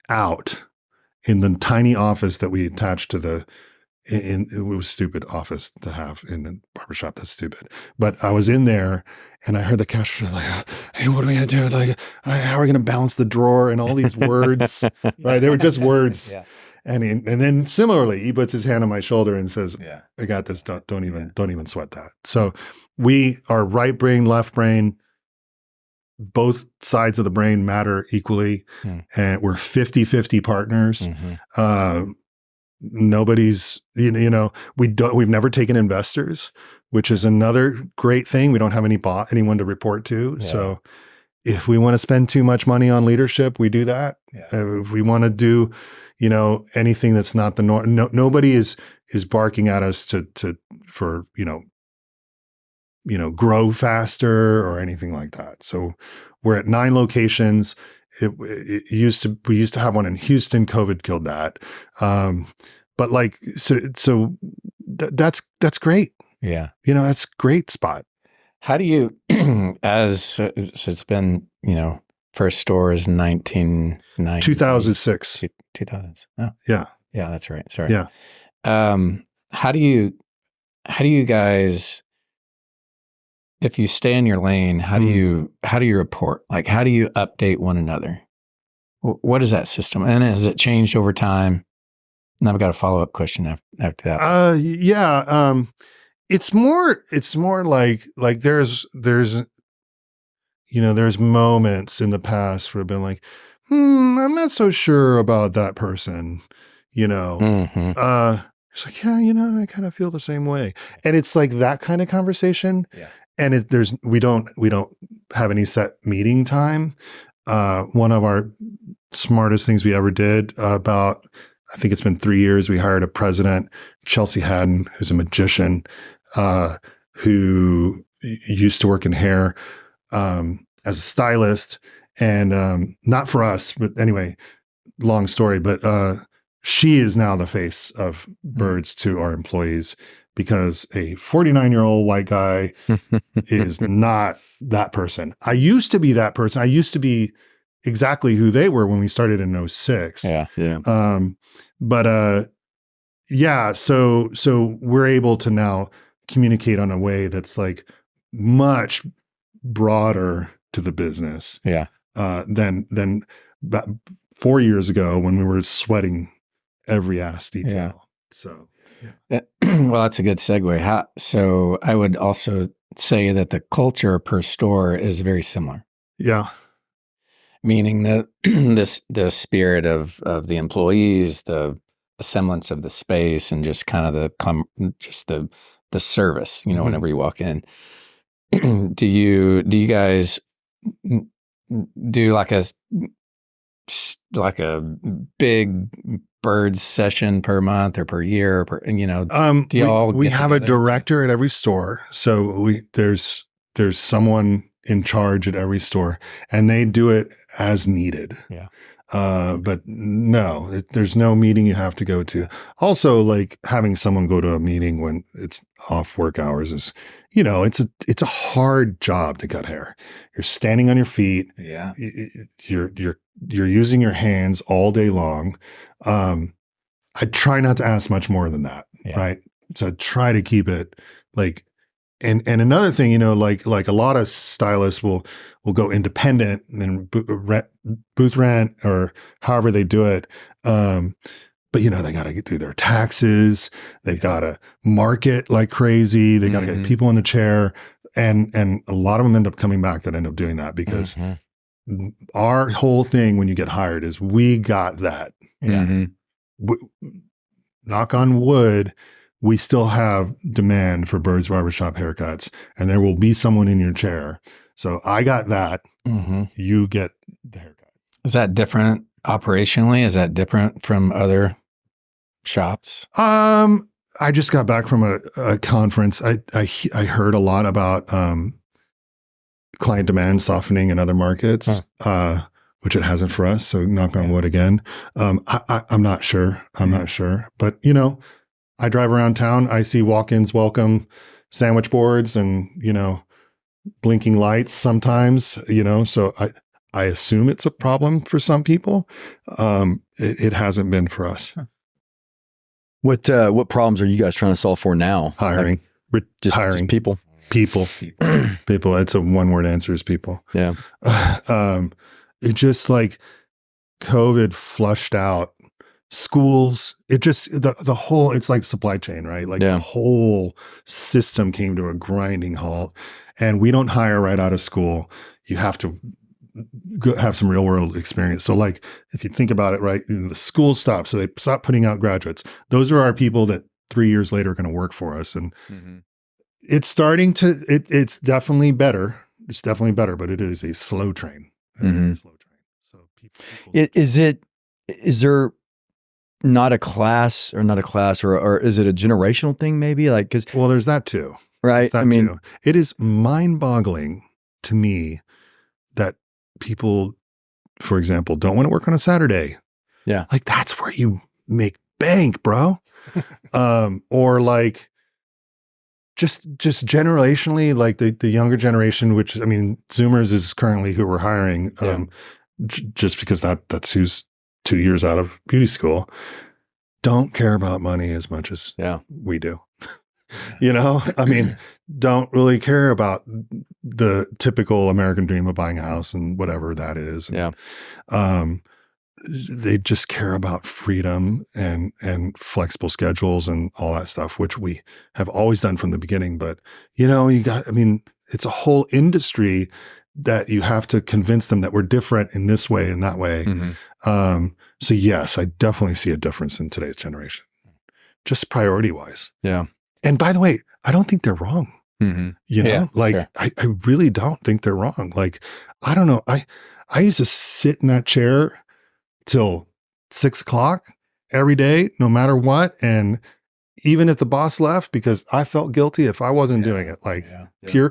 out in the tiny office that we attached to it was a stupid office to have in a barbershop. That's stupid. But I was in there and I heard the cash register like, hey, what are we going to do? Like, how are we going to balance the drawer and all these words, right? They were just words. Yeah. And then similarly, he puts his hand on my shoulder and says, Yeah. I got this. Don't even sweat that. So we are right brain, left brain. Both sides of the brain matter equally. And we're 50-50 partners. Mm-hmm. Nobody's, we've never taken investors, which is another great thing. We don't have anyone to report to. Yeah. So if we want to spend too much money on leadership, we do that. Yeah. If we want to do, anything that's not the norm, nobody is barking at us for grow faster or anything like that. So we're at 9 locations. We used to have one in Houston. COVID killed that. But like, so that's great. Yeah. That's a great spot. How do you, so it's been, first store is 1990. 2006. 2000s. Oh, Yeah. yeah, that's right. Sorry. Yeah. How do you guys, if you stay in your lane, how do you report? Like, how do you update one another? What is that system? And has it changed over time? And I've got a follow-up question after that. Yeah. It's more like there's moments in the past where I've been like, I'm not so sure about that person, Mm-hmm. It's like, yeah, I kind of feel the same way. And it's like that kind of conversation. Yeah. And we don't have any set meeting time. One of our smartest things we ever did about, I think it's been 3 years, we hired a president, Chelsea Haddon, who's a magician, who used to work in hair as a stylist, and not for us, but anyway, long story. But she is now the face of Birds to our employees, because a 49-year-old white guy is not that person. I used to be that person. I used to be exactly who they were when we started in 06. Yeah. Yeah. Yeah. So we're able to now communicate on a way that's like much broader to the business. Yeah. Than about 4 years ago when we were sweating every ass detail. Yeah. So, Well, that's a good segue. So I would also say that the culture per store is very similar. yeah. Meaning that the spirit of the employees, the semblance of the space, and just kind of the service, whenever you walk in. Do you guys do like a big Birds session per month or per year, do y'all we get have a together? director at every store. So there's someone in charge at every store, and they do it as needed. Yeah. But no, there's no meeting you have to go to. Also, like having someone go to a meeting when it's off work hours is, it's a hard job to cut hair. You're standing on your feet. Yeah. You're using your hands all day long. I try not to ask much more than that. Yeah. Right. So try to keep it like, and another thing, like a lot of stylists will go independent and booth rent or however they do it. But they got to get through their taxes. They've got to market like crazy. They got to get people in the chair, and a lot of them end up coming back that end up doing that because our whole thing when you get hired is we got that. Yeah. Knock on wood. We still have demand for Birds Barbershop haircuts, and there will be someone in your chair. So I got that. You get the haircut. Is that different operationally? Is that different from other shops? I just got back from a conference. I heard a lot about client demand softening in other markets, which it hasn't for us. So knock on wood again. I'm not sure. I'm not sure. But, I drive around town. I see walk-ins welcome sandwich boards and, blinking lights sometimes, so I assume it's a problem for some people. It hasn't been for us. What problems are you guys trying to solve for now? Hiring. Just people. People. It's a one-word answer is people. Yeah. It just like COVID flushed out schools. It just, the whole, it's like supply chain, right? Like the whole system came to a grinding halt, and we don't hire right out of school. You have to have some real world experience. So like, if you think about it, right, the school stopped. So they stopped putting out graduates. Those are our people that 3 years later are going to work for us. And it's starting to, it's definitely better. It's definitely better, but it is a slow train. So people is there not a class or is it a generational thing maybe? Like, well, there's that too. Right. It is mind boggling to me that people, for example, don't want to work on a Saturday. Yeah. Like that's where you make bank, bro. Or like just generationally, like the younger generation, which Zoomers is currently who we're hiring. Just because that's who's 2 years out of beauty school, don't care about money as much as we do. Don't really care about the typical American dream of buying a house and whatever that is. They just care about freedom and flexible schedules and all that stuff, which we have always done from the beginning. But, it's a whole industry that you have to convince them that we're different in this way and that way. So yes, I definitely see a difference in today's generation, just priority wise. Yeah. And by the way, I don't think they're wrong. I really don't think they're wrong. Like, I don't know. I used to sit in that chair till 6 o'clock every day, no matter what. And even if the boss left, because I felt guilty if I wasn't doing it,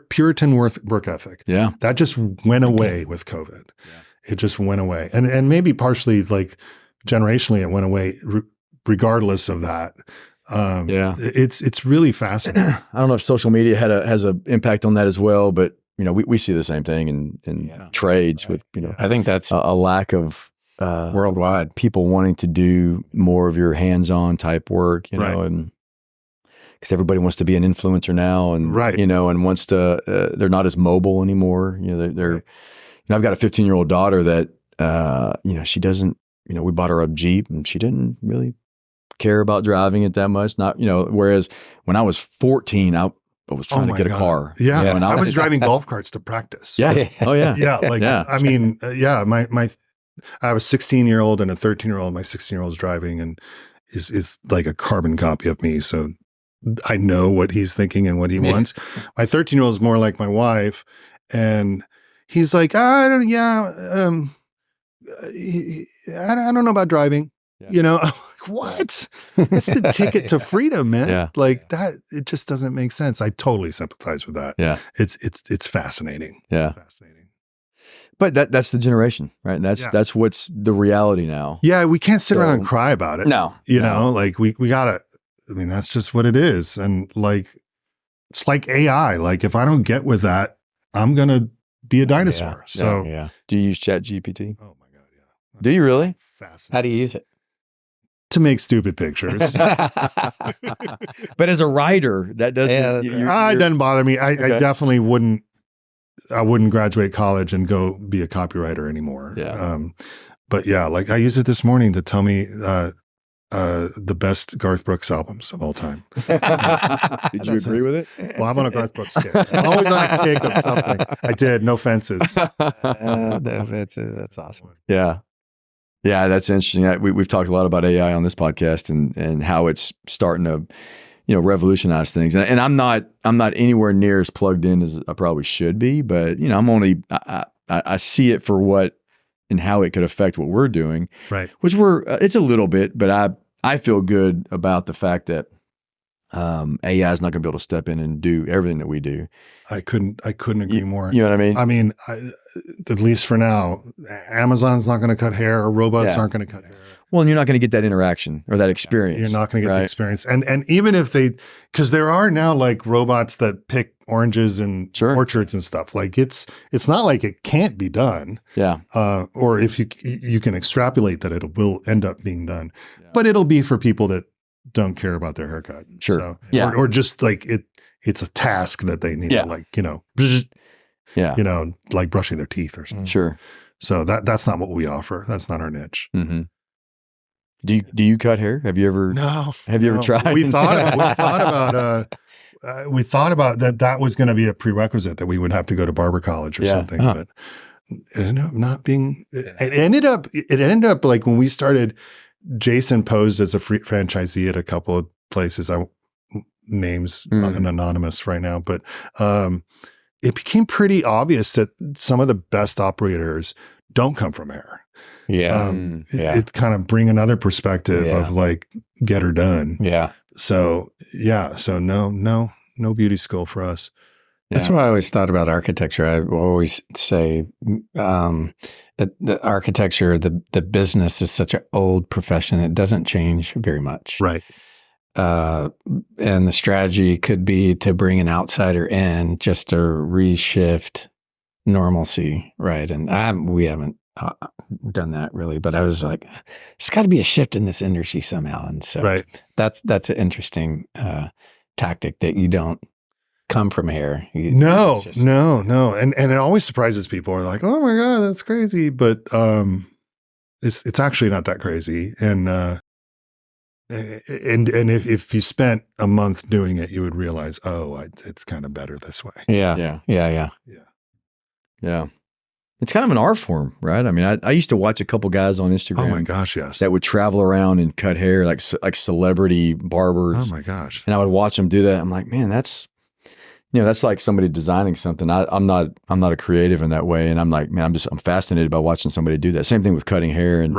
Puritan work ethic. Yeah. That just went away with COVID. It just went away. And maybe partially like generationally, it went away regardless of that. It's really fascinating. I don't know if social media has an impact on that as well, but we see the same thing in trades with, I think that's a lack of worldwide people wanting to do more of your hands-on type work, and because everybody wants to be an influencer now and, and wants to, they're not as mobile anymore. They're I've got a 15-year-old daughter that, she doesn't, we bought her a Jeep and she didn't really care about driving it that much. Not, whereas when I was 14, I was trying to get a car. Yeah. I was driving golf carts to practice. Yeah. Oh yeah. I have a 16-year-old and a 13-year-old. My 16-year-old is driving and is like a carbon copy of me. So I know what he's thinking and what he wants. My 13-year-old is more like my wife, and he's like, I don't know about driving. I'm like, what? That's the ticket to freedom, man. That, it just doesn't make sense. I totally sympathize with that. Yeah. It's fascinating. Yeah. Fascinating. But that's the generation, right? That's what's the reality now. Yeah, we can't sit around and cry about it. No. You know, like we gotta, I mean, that's just what it is. And like, it's like AI. Like if I don't get with that, I'm going to be a dinosaur. So do you use ChatGPT? Oh my God. Yeah. Do you really? Fascinating. How do you use it? To make stupid pictures. But as a writer, that doesn't, it doesn't bother me. I definitely wouldn't graduate college and go be a copywriter anymore. Yeah. But yeah, like I used it this morning to tell me the best Garth Brooks albums of all time. Did you agree with it? Well, I'm on a Garth Brooks kick. I'm always on a kick of something. I did. No fences. That's awesome. Yeah. Yeah, that's interesting. We've talked a lot about AI on this podcast and how it's starting to, revolutionize things. And I'm not anywhere near as plugged in as I probably should be, but I'm only I see it for what and how it could affect what we're doing. Right. Which it's a little bit, but I feel good about the fact that AI is not going to be able to step in and do everything that we do. I couldn't agree more. You know what I mean? I mean, at least for now, Amazon's not going to cut hair, or robots aren't going to cut hair. Well, and you're not going to get that interaction or that experience. You're not going to get the experience. And even if because there are now like robots that pick oranges in orchards and stuff. Like it's not like it can't be done. Yeah. Or if you can extrapolate that it will end up being done, but it'll be for people that don't care about their haircut. Sure. So, yeah. Or just like it's a task that they need to like, like brushing their teeth or something. Sure. So that's not what we offer. That's not our niche. Mm-hmm. Do you cut hair? Have you ever? No. Have you ever tried? We thought about that was going to be a prerequisite, that we would have to go to barber college or something, but it ended up not being. It ended up like when we started. Jason posed as a franchisee at a couple of places. Names anonymous right now, but it became pretty obvious that some of the best operators don't come from hair. Yeah. It kind of bring another perspective of like get her done. Yeah. So no beauty school for us. That's what I always thought about architecture. I always say the architecture, the business is such an old profession. It doesn't change very much. Right. And the strategy could be to bring an outsider in just to reshift normalcy. Right. And we haven't done that really, but I was like, there's got to be a shift in this industry somehow. And so that's an interesting tactic that you don't come from hair. No. And it always surprises people. Are like, oh my God, that's crazy. But it's actually not that crazy. And if you spent a month doing it, you would realize, it's kind of better this way. Yeah. It's kind of an art form, right? I mean, I used to watch a couple guys on Instagram. Oh my gosh, yes. That would travel around and cut hair like celebrity barbers. Oh my gosh. And I would watch them do that. I'm like, man, that's like somebody designing something. I'm not a creative in that way. And I'm like, man, I'm fascinated by watching somebody do that. Same thing with cutting hair. And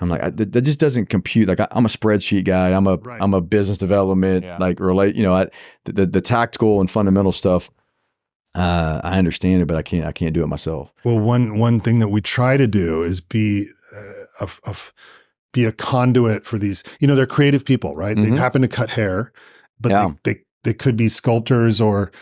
I'm like, that just doesn't compute. Like I'm a spreadsheet guy. I'm a business development, the tactical and fundamental stuff. I understand it, but I can't do it myself. Well, one thing that we try to do is be a conduit for these, they're creative people, right? They happen to cut hair, but they could be sculptors or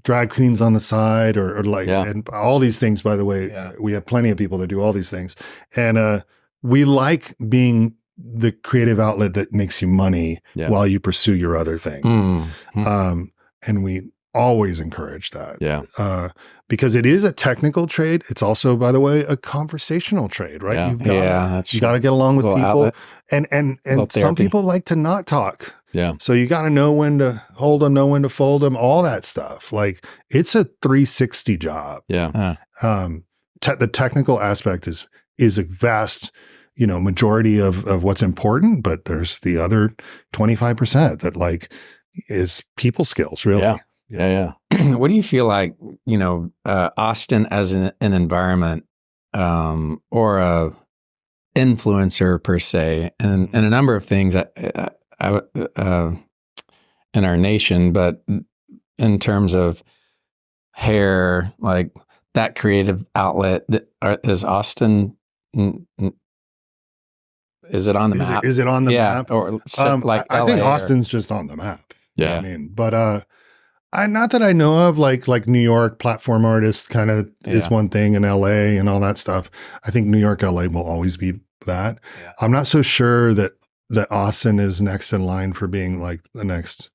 drag queens on the side or and all these things, by the way, we have plenty of people that do all these things. And we like being the creative outlet that makes you money while you pursue your other thing. And we always encourage that. Because it is a technical trade. It's also, by the way, a conversational trade, right? You got to get along with people. And some people like to not talk. Yeah. So you got to know when to hold them, know when to fold them, all that stuff. Like it's a 360 job. Yeah. The technical aspect is a vast, majority of what's important, but there's the other 25% that like is people skills, really. Yeah. What do you feel like, Austin as an environment or a influencer per se, and a number of things in our nation, but in terms of hair, like that creative outlet, is Austin, is it on the map? Is it on the map? Or like I think LA Austin's just on the map. Yeah. I mean, but not that I know of, like New York platform artists kind of is one thing, and LA and all that stuff. I think New York, LA will always be that. Yeah. I'm not so sure that Austin is next in line for being like the next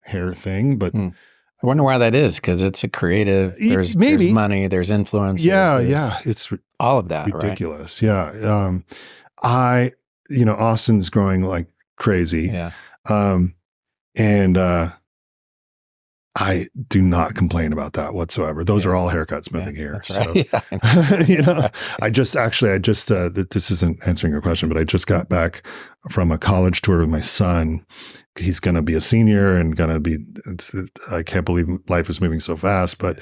hair thing, but I wonder why that is, because it's a creative. There's money, there's influence. Yeah, it's all of that. Ridiculous. Right? Yeah. Austin's growing like crazy. Yeah. And I do not complain about that whatsoever. Those are all haircuts moving here. That's right. So, I just this isn't answering your question, but I just got back from a college tour with my son. He's going to be a senior and I can't believe life is moving so fast, but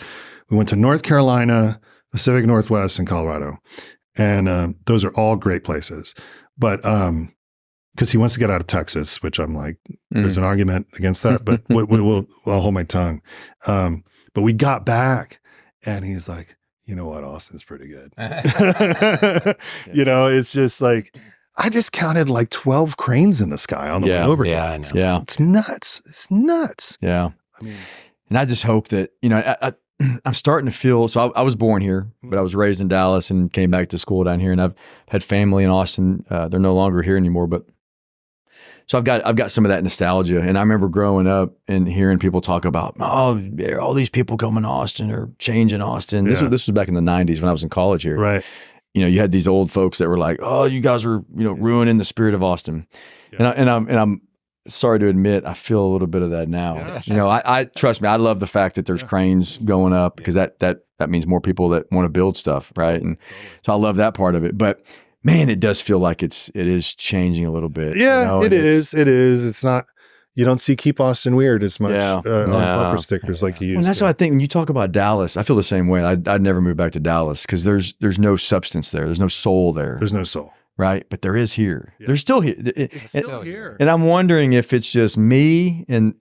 we went to North Carolina, Pacific Northwest, and Colorado. And those are all great places. But because he wants to get out of Texas, which I'm like, there's an argument against that, but I'll hold my tongue. But we got back and he's like, you know what, Austin's pretty good. It's just like, I just counted like 12 cranes in the sky on the way over here. I know. Yeah. It's nuts. It's nuts. Yeah. I mean, and I just hope that, I'm starting to feel, so I was born here, but I was raised in Dallas and came back to school down here, and I've had family in Austin. They're no longer here anymore, but so I've got some of that nostalgia. And I remember growing up and hearing people talk about, all these people coming to Austin or changing Austin. This was back in the 90s when I was in college here. Right. You had these old folks that were like, oh, you guys are, ruining the spirit of Austin. Yeah. And I'm sorry to admit, I feel a little bit of that now. Yeah. I trust me, I love the fact that there's cranes going up, because that means more people that want to build stuff. Right. And so I love that part of it. But man, it does feel like it is changing a little bit. Yeah, it is. It is. It's not, you don't see Keep Austin Weird as much on bumper stickers like you used to. And that's what I think when you talk about Dallas, I feel the same way. I'd never move back to Dallas because there's no substance there. There's no soul there. There's no soul. Right. But there is here. Yeah. There's still here. It's still here. And I'm wondering if it's just me and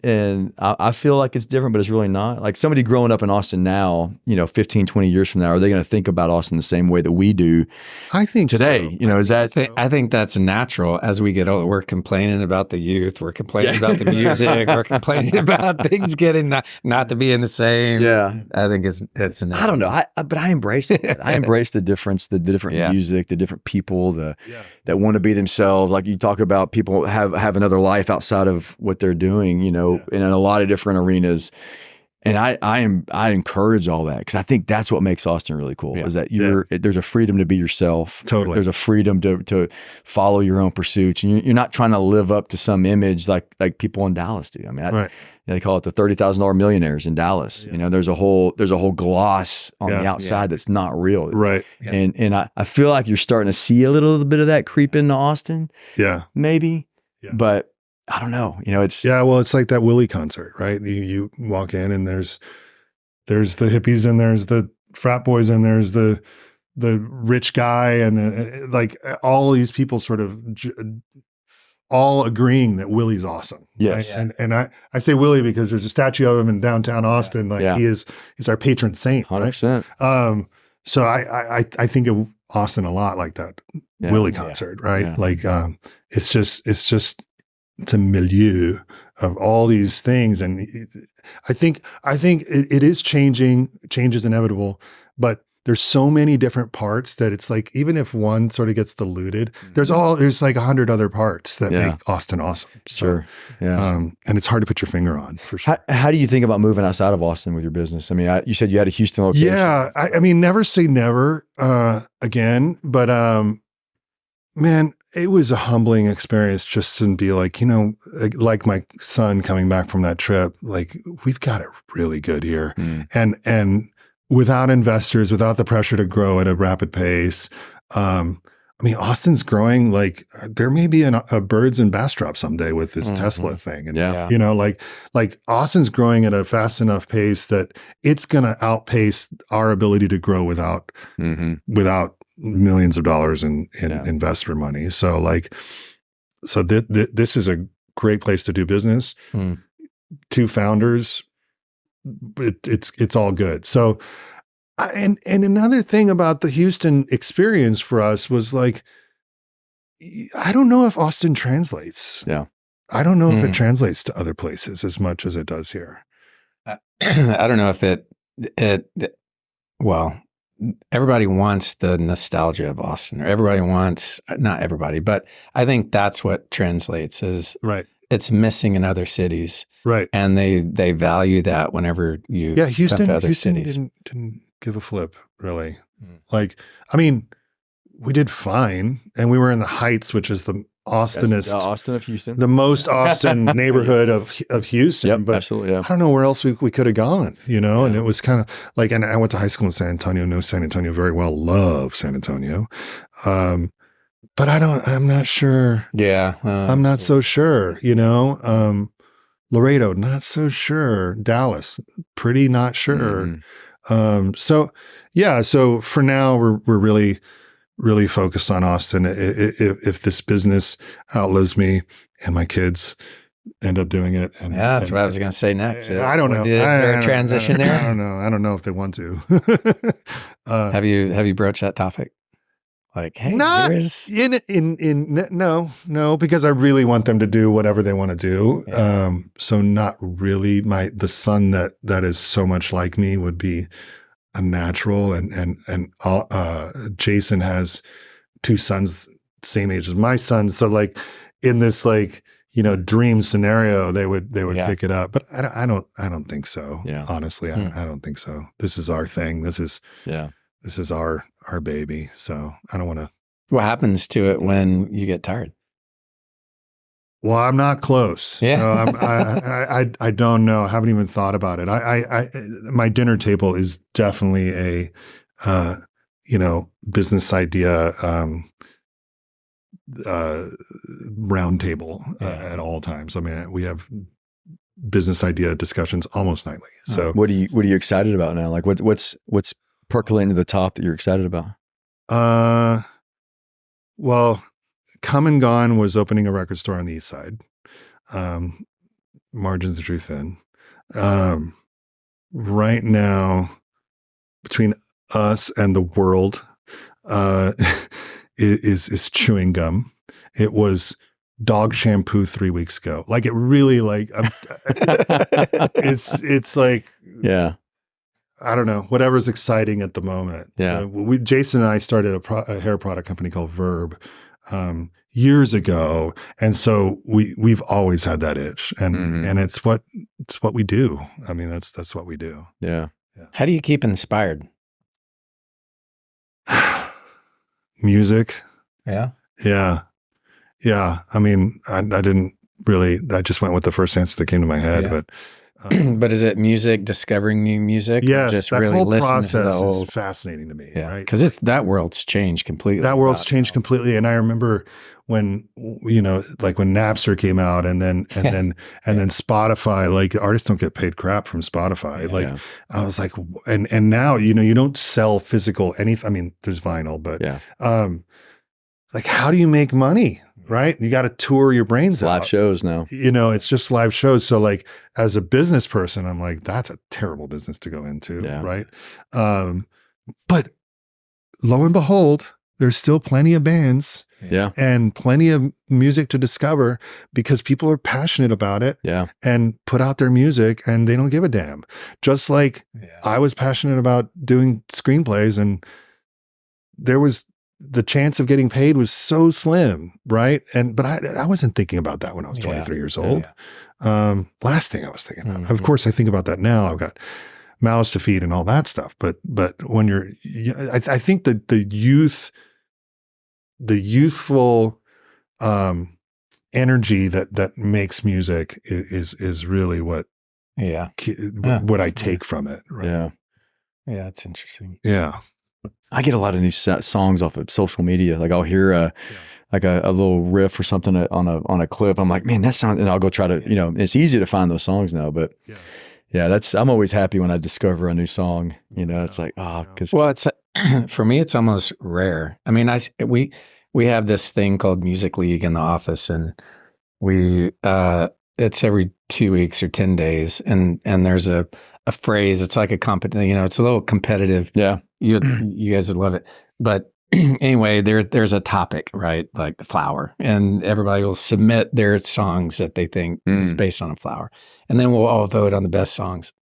I feel like it's different, but it's really not. Like somebody growing up in Austin now, 15, 20 years from now, are they going to think about Austin the same way that we do? I think today, so. Is that? I think that's natural. As we get older, we're complaining about the youth. We're complaining about the music. We're complaining about things getting not to be in the same. Yeah. I think it's I don't know. But I embrace it. I embrace the difference, the different music, the different people, that want to be themselves. Like you talk about people have another life outside of what they're doing, in a lot of different arenas. And I encourage all that, because I think that's what makes Austin really cool, is that there's a freedom to be yourself. Totally. There's a freedom to follow your own pursuits. And you're not trying to live up to some image like people in Dallas do. I mean, they call it the $30,000 millionaires in Dallas. Yeah. There's a whole gloss on the outside that's not real. Right. Yeah. And I feel like you're starting to see a little bit of that creep into Austin. Yeah. Maybe. Yeah. But I don't know. It's it's like that Willie concert, right? You walk in and there's the hippies and there's the frat boys and there's the rich guy and like all these people sort of all agreeing that Willie's awesome. Yes. Right? And I say Willie because there's a statue of him in downtown Austin. Like he's our patron saint. 100%. Right? So I think of Austin a lot like that Willie concert, right? Yeah. Like it's just it's a milieu of all these things. And I think it is changing. Change is inevitable, but there's so many different parts that it's like, even if one sort of gets diluted, there's like 100 other parts that make Austin awesome. So, sure. Yeah. And it's hard to put your finger on, for sure. How do you think about moving outside of Austin with your business? I mean, you said you had a Houston location. Yeah. I mean, never say never again, but man, it was a humbling experience just to be like, like my son coming back from that trip, like we've got it really good here. And without investors, without the pressure to grow at a rapid pace. I mean, Austin's growing, like there may be a Birds and Bastrop someday with this Tesla thing. And, like Austin's growing at a fast enough pace that it's going to outpace our ability to grow without millions of dollars in investor money. So this is a great place to do business. 2 founders, it's all good. So And another thing about the Houston experience for us was like, I don't know if Austin translates. Yeah. I don't know if it translates to other places as much as it does here. I don't know if well, everybody wants the nostalgia of Austin, or everybody wants, not everybody, but I think that's what translates is Right. it's missing in other cities. Right. And they value that whenever you Houston, come to other Houston cities. didn't give a flip, really. Like, I mean, we did fine, and we were in the Heights, which is the Austinest, Austin of Houston, the most Austin neighborhood of Houston. Yep, but absolutely. Yeah. I don't know where else we could have gone, And it was kind of like, and I went to high school in San Antonio, know San Antonio very well, love San Antonio. But I'm not sure. Yeah. I'm not so sure, Laredo, not so sure. Dallas, pretty not sure. So for now we're really, really focused on Austin. If this business outlives me and my kids end up doing it. And, that's what I was going to say next. I don't know. Is there a transition there? I don't know. I don't know if they want to. Have you broached that topic? Like, hey, not here's... no, because I really want them to do whatever they want to do. Yeah. So not really. The son that is so much like me would be a natural, and Jason has 2 sons same age as my son. So like in this dream scenario, they would pick it up. But I don't think so. Yeah. Honestly, I don't think so. This is our thing. This is our baby. So I don't want to. What happens to it when you get tired? Well, I'm not close. Yeah. So I don't know. I haven't even thought about it. My dinner table is definitely a, business idea, round table at all times. I mean, we have business idea discussions almost nightly. So what are you excited about now? Like what's percolating to the top that you're excited about? Well, Come and Gone was opening a record store on the East Side. Margins are too thin. Right now, between us and the world, is chewing gum. It was dog shampoo 3 weeks ago. Like it really it's like, yeah. I don't know, whatever's exciting at the moment. Yeah. So Jason and I started a hair product company called Verb years ago, and so we've always had that itch, and it's what we do. I mean, that's what we do. Yeah. How do you keep inspired? Music. Yeah. I mean, I didn't really. I just went with the first answer that came to my head, but. But is it music, discovering new music? Yes, just that really whole process to the is fascinating to me. Yeah, right? Because that world's changed completely. That world's changed completely, and I remember when like when Napster came out, and then Spotify. Like artists don't get paid crap from Spotify. I was like, and now you don't sell physical anything. I mean, there's vinyl, but like how do you make money? Right? You got to tour your brains out. Live shows now. It's just live shows. So like as a business person, I'm like, that's a terrible business to go into. Yeah. Right. But lo and behold, there's still plenty of bands and plenty of music to discover because people are passionate about it and put out their music and they don't give a damn. Just like I was passionate about doing screenplays, and there was the chance of getting paid was so slim, right? But I wasn't thinking about that when I was 23 years old. Last thing I was thinking about. Of course, I think about that now. I've got mouths to feed and all that stuff. But when I think that the youthful energy that makes music is really what I take from it. Right? Yeah, that's interesting. Yeah. I get a lot of new songs off of social media. Like I'll hear like a little riff or something on a clip. I'm like, man, that sounds, and I'll go try to, it's easy to find those songs now, but I'm always happy when I discover a new song, it's like, well, it's, for me, it's almost rare. I mean, we have this thing called Music League in the office, and it's every 2 weeks or 10 days. And there's a phrase, it's like a it's a little competitive. Yeah. You guys would love it. But anyway, there's a topic, right? Like flower, and everybody will submit their songs that they think is based on a flower. And then we'll all vote on the best songs.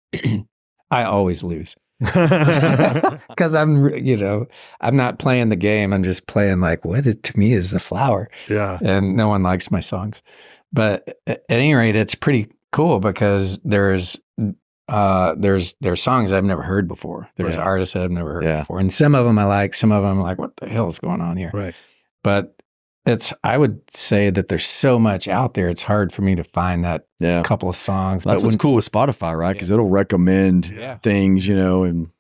I always lose. Because I'm not playing the game. I'm just playing like to me is the flower. Yeah. And no one likes my songs. But at any rate, it's pretty cool because there's songs I've never heard before. There's artists I've never heard before. And some of them I like, some of them I'm like, what the hell is going on here? Right. But I would say that there's so much out there. It's hard for me to find that couple of songs. That's what's cool with Spotify, right? Because it'll recommend things, and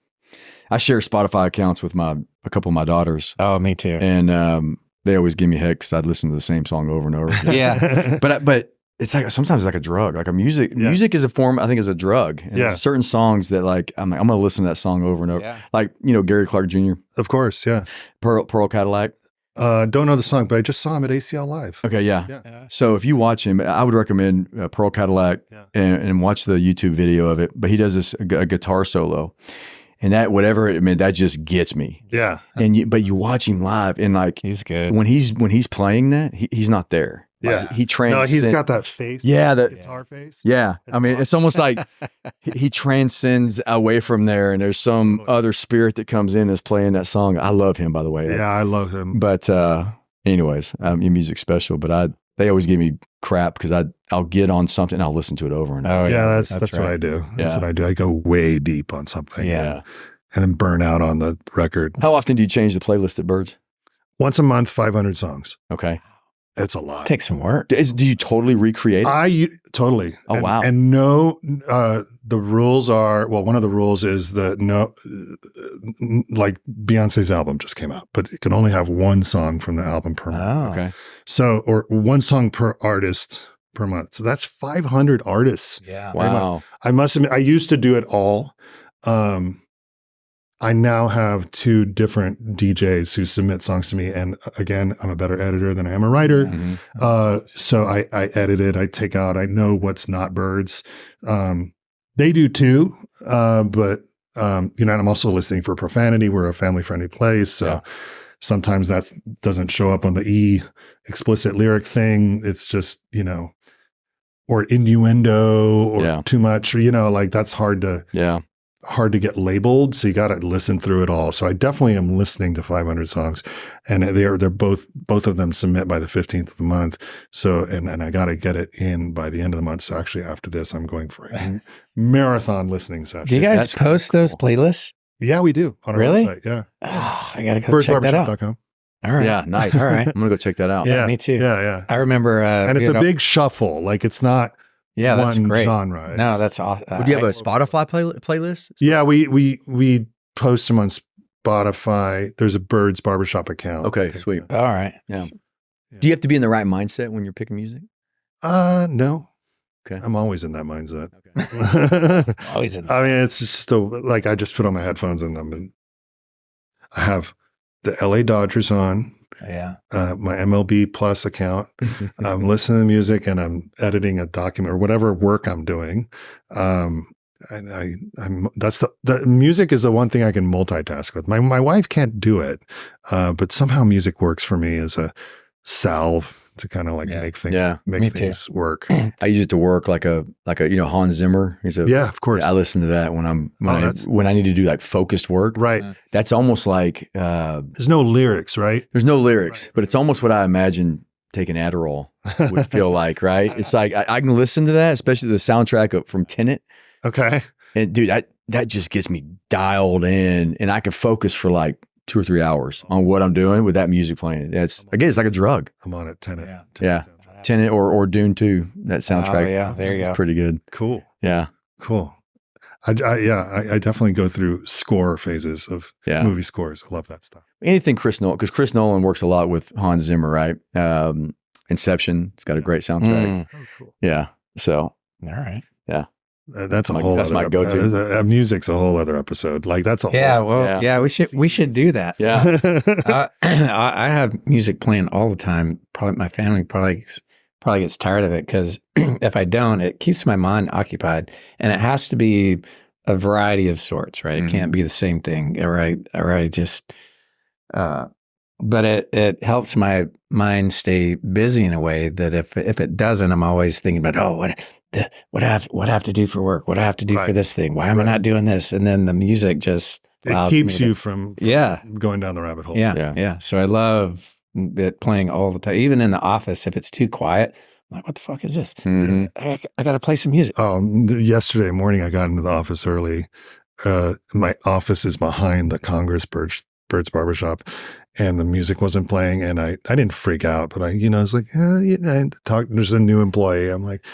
I share Spotify accounts with a couple of my daughters. Oh, me too. And they always give me heck because I'd listen to the same song over and over again. Yeah. But it's like sometimes it's like a drug. Like music is a form, I think, is a drug. And there's certain songs that like I'm going to listen to that song over and over. Yeah. Like, Gary Clark Jr. Of course, yeah. Pearl Cadillac. Don't know the song, but I just saw him at ACL Live. Okay, yeah. So if you watch him, I would recommend Pearl Cadillac and watch the YouTube video of it. But he does a guitar solo, and that just gets me. Yeah. But you watch him live, and like he's good when he's playing that, he's not there. Yeah, like, he transcends. No, he's got that face. Yeah, the guitar face. Yeah, I mean, it's almost like he transcends away from there, and there's some other spirit that comes in that's playing that song. I love him, by the way. Yeah, I love him. But anyways, your music's special. But they always give me crap because I'll get on something and I'll listen to it over and over. Yeah, that's what I do. That's what I do. I go way deep on something. Yeah, and then burn out on the record. How often do you change the playlist at Birds? Once a month, 500 songs. Okay. It's a lot. Takes some work. Do you totally recreate it? Totally. Oh, wow. And the rules are, one of the rules is that like Beyonce's album just came out, but it can only have one song from the album per month. Oh, okay. So, or one song per artist per month. So that's 500 artists. Yeah. Wow. I must admit, I used to do it all. I now have 2 different DJs who submit songs to me. And again, I'm a better editor than I am a writer. Mm-hmm. So I edit it, I take out, I know what's not Birds. They do too. But and I'm also listening for profanity. We're a family friendly place. So sometimes that doesn't show up on the explicit lyric thing. It's just, or innuendo or too much, or, like that's hard to get labeled. So you got to listen through it all. So I definitely am listening to 500 songs, and they're both of them submit by the 15th of the month. So, and I got to get it in by the end of the month. So actually after this, I'm going for a marathon listening session. Do you guys post those playlists? Yeah, we do on our website. Yeah. Oh, I got to go check that out. Birdsbarbershop.com. All right. Yeah. Nice. All right. I'm going to go check that out. Yeah, me too. Yeah. I remember. And it's a big shuffle. Like it's not that's one great. genre. No, that's awesome. Do you have a Spotify playlist? Yeah, we post them on Spotify. There's a Birds Barbershop account. Okay, sweet. All right. Yeah. Do you have to be in the right mindset when you're picking music? No. Okay. I'm always in that mindset. Okay. Always in. I mean, it's just like I just put on my headphones and I have the LA Dodgers on. Yeah. My MLB Plus account. I'm listening to music and I'm editing a document or whatever work I'm doing. And that's the music is the one thing I can multitask with. My wife can't do it, but somehow music works for me as a salve to kind of like make things work. I use it to work like a Hans Zimmer. Of course. I listen to that when I need to do like focused work. Right. That's almost like there's no lyrics, right? There's no lyrics, but it's almost what I imagine taking Adderall would feel like, right? It's like I can listen to that, especially the soundtrack from Tenet. Okay. And dude, that just gets me dialed in, and I can focus for like 2 or 3 hours on what I'm doing with that music playing. It's like a drug. I'm on it. Tenet. Yeah. Tenet or Dune 2, that soundtrack. Oh, yeah. There you go. Pretty good. Cool. Yeah. Cool. I definitely go through score phases of movie scores. I love that stuff. Anything Chris Nolan, because Chris Nolan works a lot with Hans Zimmer, right? Inception, it's got a great soundtrack. Oh, cool. Yeah. So. All right. Yeah. That's my go-to. Music's a whole other episode. Like that's a whole. We should do that. Yeah. I have music playing all the time. Probably my family probably probably gets tired of it because if I don't, it keeps my mind occupied, and it has to be a variety of sorts, right? It can't be the same thing, or I just. But it helps my mind stay busy in a way that if it doesn't, I'm always thinking about, what I have to do for work, what I have to do for this thing, why am I not doing this? And then the music just it keeps you from going down the rabbit hole. Yeah. So I love it playing all the time, even in the office. If it's too quiet, I'm like, what the fuck is this? I got to play some music. Yesterday morning, I got into the office early. My office is behind the Congress Birds Barbershop, and the music wasn't playing, and I didn't freak out, but I was like, there's a new employee. I'm like,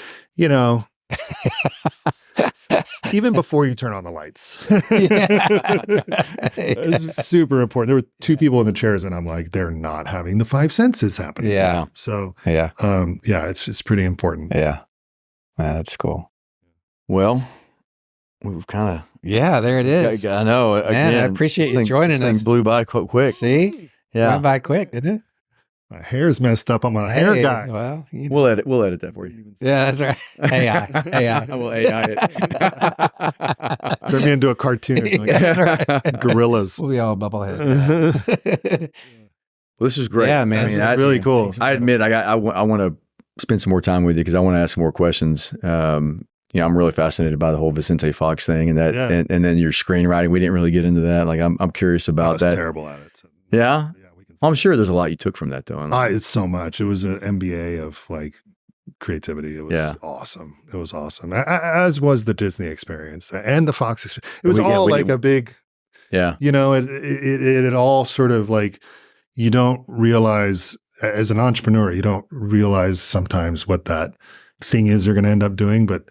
even before you turn on the lights. It's super important. There were two people in the chairs, and I'm like, they're not having the five senses happening. Yeah. So it's pretty important. Yeah. That's cool. Well, we've kind of there it is. I know. Man, I appreciate you joining us. This thing blew by quick. See? Yeah. Went by quick, didn't it? My hair's messed up. I'm a hair guy. Well, we'll edit that for you. Yeah, that's right. AI. I will AI it. Turn me into a cartoon. That's right. Gorillas. We all bubbleheads. Well, this was great. Yeah, man. This is really cool. I admit, I want to spend some more time with you because I want to ask some more questions. I'm really fascinated by the whole Vicente Fox thing and that, and then your screenwriting. We didn't really get into that. Like, I'm curious about that. I was terrible at it. So. Yeah. I'm sure there's a lot you took from that, though. It's so much. It was an MBA of like creativity. It was awesome. It was awesome. As was the Disney experience and the Fox experience. It was a big. Yeah. It all sort of like, you don't realize as an entrepreneur, you don't realize sometimes what that thing is you're going to end up doing, but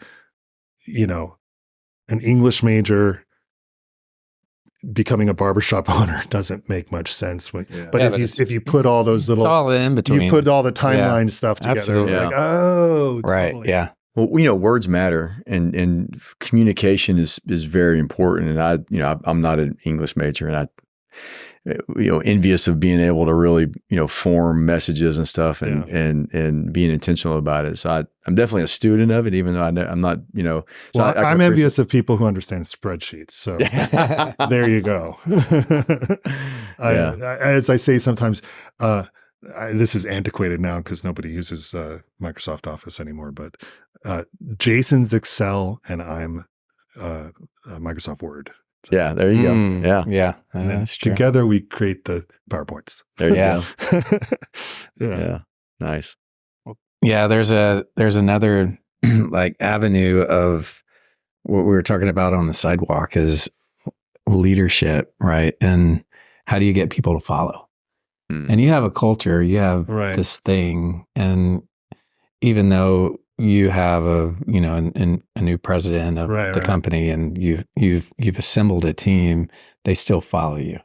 an English major becoming a barbershop owner doesn't make much sense. If you put all those little, it's all in between. You put all the timeline stuff together. Absolutely. It's like, oh, right. totally. Yeah. Well, words matter, and communication is very important. And I'm not an English major, and envious of being able to really, form messages and stuff and being intentional about it. So I'm definitely a student of it, even though I'm not, I'm envious of people who understand spreadsheets. So there you go. As I say sometimes, this is antiquated now because nobody uses Microsoft Office anymore, but Jason's Excel and I'm Microsoft Word. So, yeah, there you go. Yeah. And then That's true. together we create the PowerPoints. There you go. Yeah. Nice. Yeah, there's another like avenue of what we were talking about on the sidewalk is leadership, right? And how do you get people to follow? And you have a culture, you have this thing, and even though you have a new president of the company and you've assembled a team, they still follow you.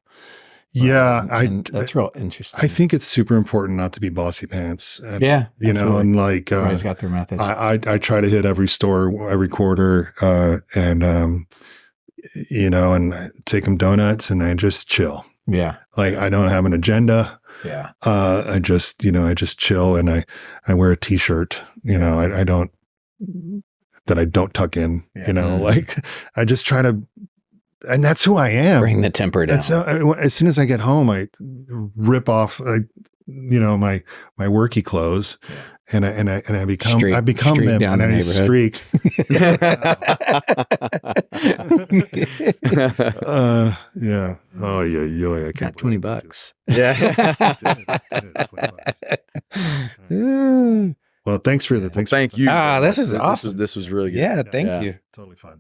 Yeah, that's real interesting. I think it's super important not to be bossy pants. And, absolutely. and like everybody's got their method. I try to hit every store every quarter, and take them donuts, and I just chill. Yeah, like I don't have an agenda. Yeah, I just chill, and I wear a t-shirt. I don't tuck in. Like I just try to. And that's who I am. Bring the temper down. As soon as I get home, I rip off, my worky clothes, and I become them, down and I streak. Yeah. Oh yeah. I can't. $20. Yeah. Well, thanks for the. Thank you. This is awesome. This was really good. Yeah, thank you. Totally fun.